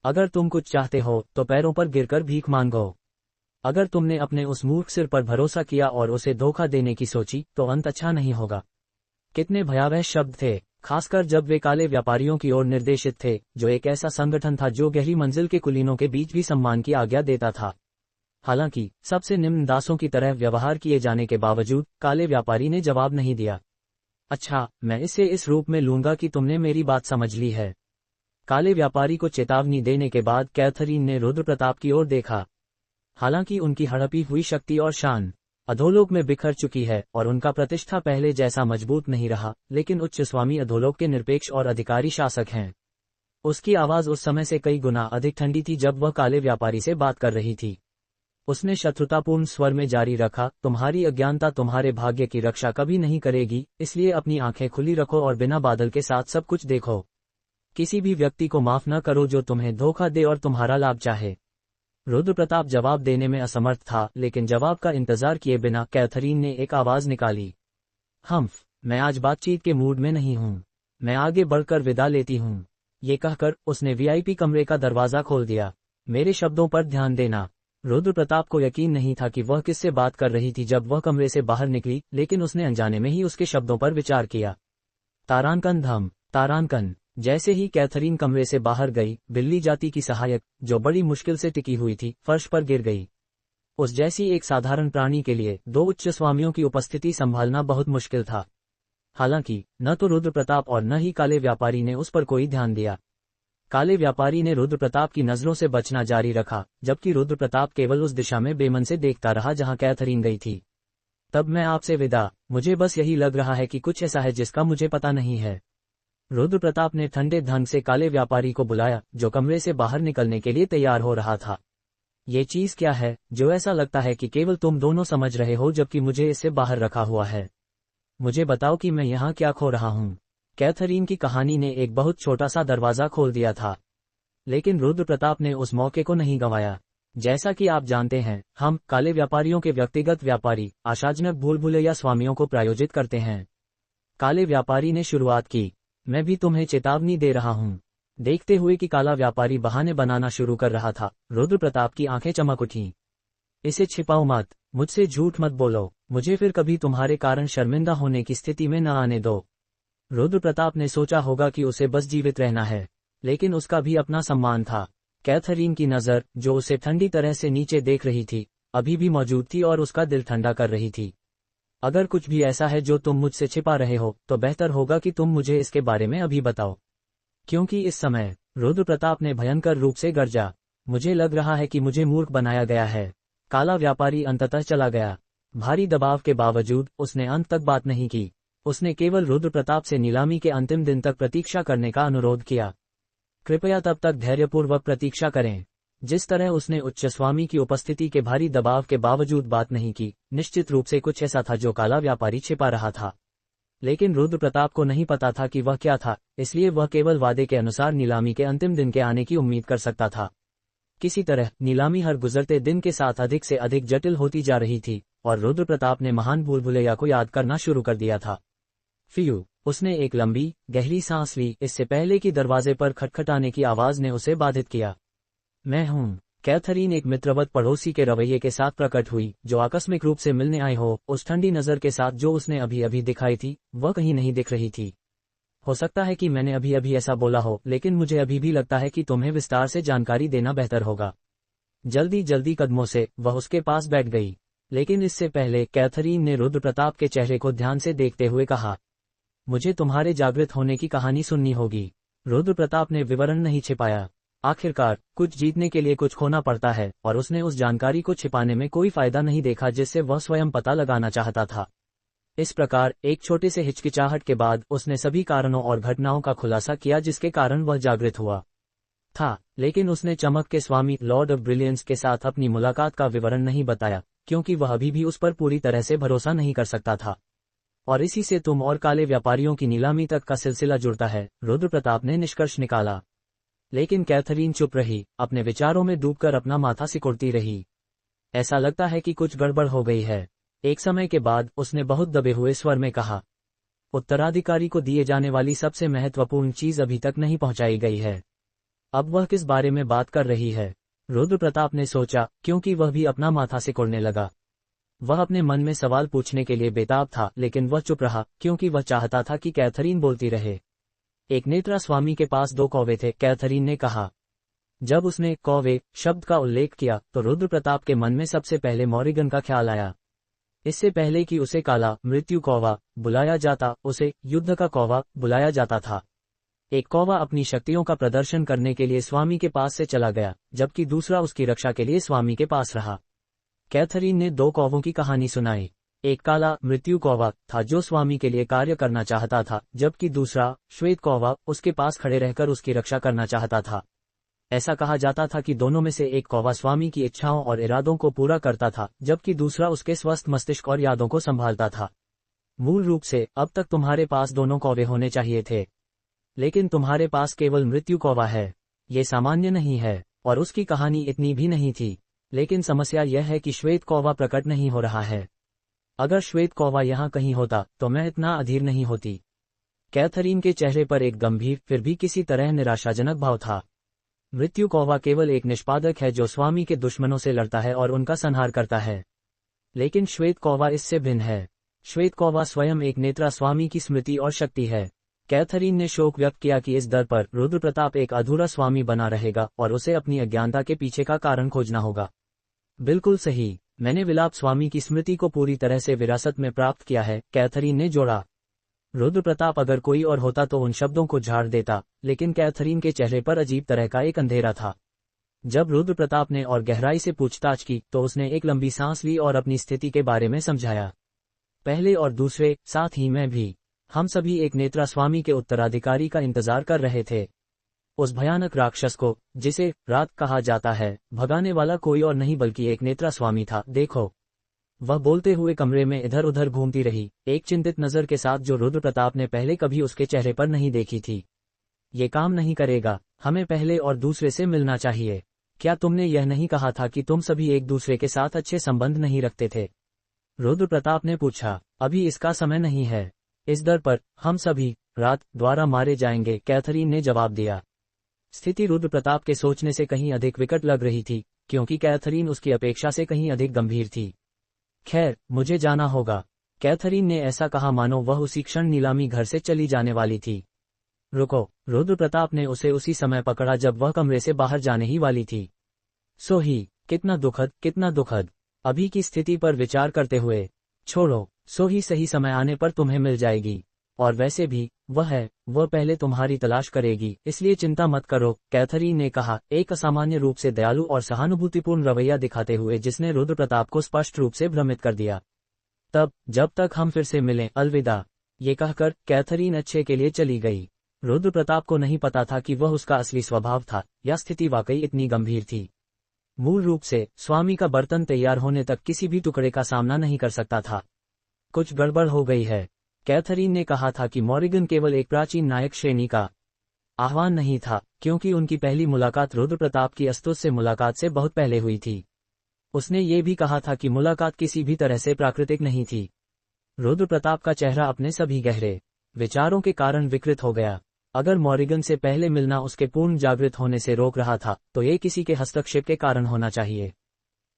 अगर तुम कुछ चाहते हो तो पैरों पर गिरकर भीख मांगो। अगर तुमने अपने उस मूर्ख सिर पर भरोसा किया और उसे धोखा देने की सोची, तो अंत अच्छा नहीं होगा। कितने भयावह शब्द थे, खासकर जब वे काले व्यापारियों की ओर निर्देशित थे, जो एक ऐसा संगठन था जो गहरी मंजिल के कुलीनों के बीच भी सम्मान की आज्ञा देता था। हालांकि सबसे निम्न दासों की तरह व्यवहार किए जाने के बावजूद काले व्यापारी ने जवाब नहीं दिया। अच्छा, मैं इसे इस रूप में लूंगा कि तुमने मेरी बात समझ ली है। काले व्यापारी को चेतावनी देने के बाद कैथरीन ने रुद्र प्रताप की ओर देखा। हालांकि उनकी हड़पी हुई शक्ति और शान अधोलोक में बिखर चुकी है और उनका प्रतिष्ठा पहले जैसा मजबूत नहीं रहा, लेकिन उच्च स्वामी अधोलोक के निरपेक्ष और अधिकारी शासक हैं। उसकी आवाज उस समय से कई गुना अधिक ठंडी थी जब वह काले व्यापारी से बात कर रही थी। उसने शत्रुतापूर्ण स्वर में जारी रखा, तुम्हारी अज्ञानता तुम्हारे भाग्य की रक्षा कभी नहीं करेगी, इसलिए अपनी आंखें खुली रखो और बिना बादल के साथ सब कुछ देखो। किसी भी व्यक्ति को माफ न करो जो तुम्हें धोखा दे और तुम्हारा लाभ चाहे। रुद्र प्रताप जवाब देने में असमर्थ था, लेकिन जवाब का इंतजार किए बिना कैथरीन ने एक आवाज निकाली, मैं आज बातचीत के मूड में नहीं हूँ, मैं आगे बढ़कर विदा लेती हूँ। ये कहकर उसने वीआईपी कमरे का दरवाजा खोल दिया। मेरे शब्दों पर ध्यान देना। रुद्र प्रताप को यकीन नहीं था कि वह किससे बात कर रही थी जब वह कमरे से बाहर निकली, लेकिन उसने अनजाने में ही उसके शब्दों पर विचार किया। तारांकन धम, तारांकन। जैसे ही कैथरीन कमरे से बाहर गई, बिल्ली जाति की सहायक, जो बड़ी मुश्किल से टिकी हुई थी, फर्श पर गिर गई। उस जैसी एक साधारण प्राणी के लिए दो उच्च स्वामियों की उपस्थिति संभालना बहुत मुश्किल था। हालांकि न तो रुद्र प्रताप और न ही काले व्यापारी ने उस पर कोई ध्यान दिया। काले व्यापारी ने रुद्र प्रताप की नजरों से बचना जारी रखा, जबकि रुद्र प्रताप केवल उस दिशा में बेमन से देखता रहा जहां कैथरीन गई थी। तब मैं आपसे विदा, मुझे बस यही लग रहा है कि कुछ ऐसा है जिसका मुझे पता नहीं है। रुद्र प्रताप ने ठंडे ढंग से काले व्यापारी को बुलाया, जो कमरे से बाहर निकलने के लिए तैयार हो रहा था। ये चीज क्या है जो ऐसा लगता है कि केवल तुम दोनों समझ रहे हो जबकि मुझे इससे बाहर रखा हुआ है? मुझे बताओ कि मैं यहाँ क्या खो रहा हूँ। कैथरीन की कहानी ने एक बहुत छोटा सा दरवाजा खोल दिया था, लेकिन रुद्र प्रताप ने उस मौके को नहीं गंवाया। जैसा कि आप जानते हैं, हम काले व्यापारियों के व्यक्तिगत व्यापारी आशाजनक भूल-भुलैया स्वामियों को प्रायोजित करते हैं। काले व्यापारी ने शुरुआत की, मैं भी तुम्हें चेतावनी दे रहा हूँ। देखते हुए कि काला व्यापारी बहाने बनाना शुरू कर रहा था, रुद्र प्रताप की आंखें चमक उठीं। इसे छिपाओ मत, मुझसे झूठ मत बोलो, मुझे फिर कभी तुम्हारे कारण शर्मिंदा होने की स्थिति में न आने दो। रुद्र प्रताप ने सोचा होगा कि उसे बस जीवित रहना है, लेकिन उसका भी अपना सम्मान था। कैथरीन की नज़र, जो उसे ठंडी तरह से नीचे देख रही थी, अभी भी मौजूद थी और उसका दिल ठंडा कर रही थी। अगर कुछ भी ऐसा है जो तुम मुझसे छिपा रहे हो, तो बेहतर होगा कि तुम मुझे इसके बारे में अभी बताओ। क्योंकि इस समय, रुद्र प्रताप ने भयंकर रूप से गरजा, मुझे लग रहा है कि मुझे मूर्ख बनाया गया है। काला व्यापारी अंततः चला गया। भारी दबाव के बावजूद उसने अंत तक बात नहीं की। उसने केवल रुद्र प्रताप से नीलामी के अंतिम दिन तक प्रतीक्षा करने का अनुरोध किया। कृपया तब तक धैर्यपूर्वक प्रतीक्षा करें। जिस तरह उसने उच्च स्वामी की उपस्थिति के भारी दबाव के बावजूद बात नहीं की, निश्चित रूप से कुछ ऐसा था जो काला व्यापारी छिपा रहा था। लेकिन रुद्र प्रताप को नहीं पता था कि वह क्या था, इसलिए वह केवल वादे के अनुसार नीलामी के अंतिम दिन के आने की उम्मीद कर सकता था। किसी तरह नीलामी हर गुजरते दिन के साथ अधिक से अधिक जटिल होती जा रही थी, और रुद्र प्रताप ने महान भूल भुलैया को याद करना शुरू कर दिया था। फियू, उसने एक लंबी, गहरी सांस ली, इससे पहले कि दरवाजे पर खटखटाने की आवाज ने उसे बाधित किया। मैं हूँ। कैथरीन एक मित्रवत पड़ोसी के रवैये के साथ प्रकट हुई, जो आकस्मिक रूप से मिलने आए हो। उस ठंडी नजर के साथ जो उसने अभी अभी दिखाई थी, वह कहीं नहीं दिख रही थी। हो सकता है कि मैंने अभी अभी ऐसा बोला हो, लेकिन मुझे अभी भी लगता है कि तुम्हें विस्तार से जानकारी देना बेहतर होगा। जल्दी जल्दी कदमों से वह उसके पास बैठ गई, लेकिन इससे पहले कैथरीन ने रुद्र प्रताप के चेहरे को ध्यान से देखते हुए कहा, मुझे तुम्हारे जागृत होने की कहानी सुननी होगी। रुद्र प्रताप ने विवरण नहीं छिपाया। आखिरकार, कुछ जीतने के लिए कुछ खोना पड़ता है, और उसने उस जानकारी को छिपाने में कोई फायदा नहीं देखा जिससे वह स्वयं पता लगाना चाहता था। इस प्रकार, एक छोटे से हिचकिचाहट के बाद उसने सभी कारणों और घटनाओं का खुलासा किया जिसके कारण वह जागृत हुआ था। लेकिन उसने चमक के स्वामी लॉर्ड ऑफ ब्रिलियंस के साथ अपनी मुलाकात का विवरण नहीं बताया, क्योंकि वह अभी भी उस पर पूरी तरह से भरोसा नहीं कर सकता था। और इसी से तुम और काले व्यापारियों की नीलामी तक का सिलसिला जुड़ता है, रुद्र प्रताप ने निष्कर्ष निकाला। लेकिन कैथरीन चुप रही, अपने विचारों में डूबकर अपना माथा सिकुड़ती रही। ऐसा लगता है कि कुछ गड़बड़ हो गई है। एक समय के बाद उसने बहुत दबे हुए स्वर में कहा, उत्तराधिकारी को दिए जाने वाली सबसे महत्वपूर्ण चीज अभी तक नहीं पहुंचाई गई है। अब वह किस बारे में बात कर रही है? रुद्र प्रताप ने सोचा, क्योंकि वह भी अपना माथा सिकुड़ने लगा। वह अपने मन में सवाल पूछने के लिए बेताब था, लेकिन वह चुप रहा, क्योंकि वह चाहता था कि कैथरीन बोलती रहे। एक नेत्रा स्वामी के पास 2 कौवे थे, कैथरीन ने कहा। जब उसने कौवे शब्द का उल्लेख किया, तो रुद्र प्रताप के मन में सबसे पहले मॉरिगन का ख्याल आया। इससे पहले कि उसे काला मृत्यु कौवा बुलाया जाता, उसे युद्ध का कौवा बुलाया जाता था। एक कौवा अपनी शक्तियों का प्रदर्शन करने के लिए स्वामी के पास से चला गया, जबकि दूसरा उसकी रक्षा के लिए स्वामी के पास रहा। कैथरीन ने 2 कौवों की कहानी सुनाई। एक काला मृत्यु कौवा था जो स्वामी के लिए कार्य करना चाहता था, जबकि दूसरा श्वेत कौवा उसके पास खड़े रहकर उसकी रक्षा करना चाहता था। ऐसा कहा जाता था कि दोनों में से एक कौवा स्वामी की इच्छाओं और इरादों को पूरा करता था, जबकि दूसरा उसके स्वस्थ मस्तिष्क और यादों को संभालता था। मूल रूप से अब तक तुम्हारे पास दोनों कौवे होने चाहिए थे, लेकिन तुम्हारे पास केवल मृत्यु कौवा है। ये सामान्य नहीं है, और उसकी कहानी इतनी भी नहीं थी। लेकिन समस्या यह है कि श्वेत कौवा प्रकट नहीं हो रहा है। अगर श्वेत कौवा यहाँ कहीं होता, तो मैं इतना अधीर नहीं होती। कैथरीन के चेहरे पर एक गंभीर, फिर भी किसी तरह निराशाजनक भाव था। मृत्यु कौवा केवल एक निष्पादक है जो स्वामी के दुश्मनों से लड़ता है और उनका संहार करता है। लेकिन श्वेत कौवा इससे भिन्न है। श्वेत कौवा स्वयं एक नेत्रा स्वामी की स्मृति और शक्ति है। कैथरीन ने शोक व्यक्त किया कि इस दर पर रुद्र प्रताप एक अधूरा स्वामी बना रहेगा और उसे अपनी अज्ञानता के पीछे का कारण खोजना होगा। बिल्कुल सही, मैंने विलाप स्वामी की स्मृति को पूरी तरह से विरासत में प्राप्त किया है, कैथरीन ने जोड़ा। रुद्र प्रताप अगर कोई और होता तो उन शब्दों को झाड़ देता, लेकिन कैथरीन के चेहरे पर अजीब तरह का एक अंधेरा था। जब रुद्र प्रताप ने और गहराई से पूछताछ की, तो उसने एक लंबी सांस ली और अपनी स्थिति के बारे में समझाया। पहले और दूसरे, साथ ही मैं भी, हम सभी एक नेत्रा स्वामी के उत्तराधिकारी का इंतजार कर रहे थे। उस भयानक राक्षस को, जिसे रात कहा जाता है, भगाने वाला कोई और नहीं बल्कि एक नेत्रा स्वामी था। देखो, वह बोलते हुए कमरे में इधर उधर घूमती रही, एक चिंतित नजर के साथ जो रुद्र प्रताप ने पहले कभी उसके चेहरे पर नहीं देखी थी। ये काम नहीं करेगा, हमें पहले और दूसरे से मिलना चाहिए। क्या तुमने यह नहीं कहा था कि तुम सभी एक दूसरे के साथ अच्छे संबंध नहीं रखते थे? रुद्र प्रताप ने पूछा। अभी इसका समय नहीं है। इस दर पर हम सभी रात द्वारा मारे जाएंगे, कैथरीन ने जवाब दिया। स्थिति रुद्र प्रताप के सोचने से कहीं अधिक विकट लग रही थी, क्योंकि कैथरीन उसकी अपेक्षा से कहीं अधिक गंभीर थी। खैर, मुझे जाना होगा, कैथरीन ने ऐसा कहा मानो वह उसी क्षण नीलामी घर से चली जाने वाली थी। रुको, रुद्रप्रताप ने उसे उसी समय पकड़ा जब वह कमरे से बाहर जाने ही वाली थी। सोही, कितना दुखद, कितना दुखद। अभी की स्थिति पर विचार करते हुए, छोड़ो, सोही सही समय आने पर तुम्हें मिल जाएगी। और वैसे भी, वह पहले तुम्हारी तलाश करेगी, इसलिए चिंता मत करो, कैथरीन ने कहा, एक असामान्य रूप से दयालु और सहानुभूतिपूर्ण रवैया दिखाते हुए जिसने रुद्रप्रताप को स्पष्ट रूप से भ्रमित कर दिया। तब, जब तक हम फिर से मिलें, अलविदा। ये कहकर कैथरीन अच्छे के लिए चली गई। रुद्रप्रताप को नहीं पता था कि वह उसका असली स्वभाव था, या स्थिति वाकई इतनी गंभीर थी। मूल रूप से, स्वामी का बर्तन तैयार होने तक किसी भी टुकड़े का सामना नहीं कर सकता था। कुछ गड़बड़ हो गई है। कैथरीन ने कहा था कि मॉरिगन केवल एक प्राचीन नायक श्रेणी का आह्वान नहीं था, क्योंकि उनकी पहली मुलाकात रुद्रप्रताप की अस्तुत से मुलाकात से बहुत पहले हुई थी। उसने ये भी कहा था कि मुलाकात किसी भी तरह से प्राकृतिक नहीं थी। रुद्रप्रताप का चेहरा अपने सभी गहरे विचारों के कारण विकृत हो गया। अगर मॉरिगन से पहले मिलना उसके पूर्ण जागृत होने से रोक रहा था, तो ये किसी के हस्तक्षेप के कारण होना चाहिए।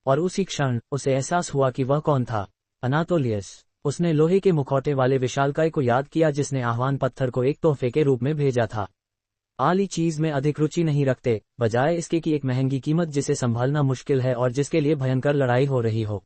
और उसी क्षण उसे एहसास हुआ कि वह कौन था। अनातोलियस। उसने लोहे के मुखौटे वाले विशालकाय को याद किया जिसने आह्वान पत्थर को एक तोहफे के रूप में भेजा था। आली चीज में अधिक रुचि नहीं रखते, बजाय इसके कि एक महंगी कीमत जिसे संभालना मुश्किल है और जिसके लिए भयंकर लड़ाई हो रही हो।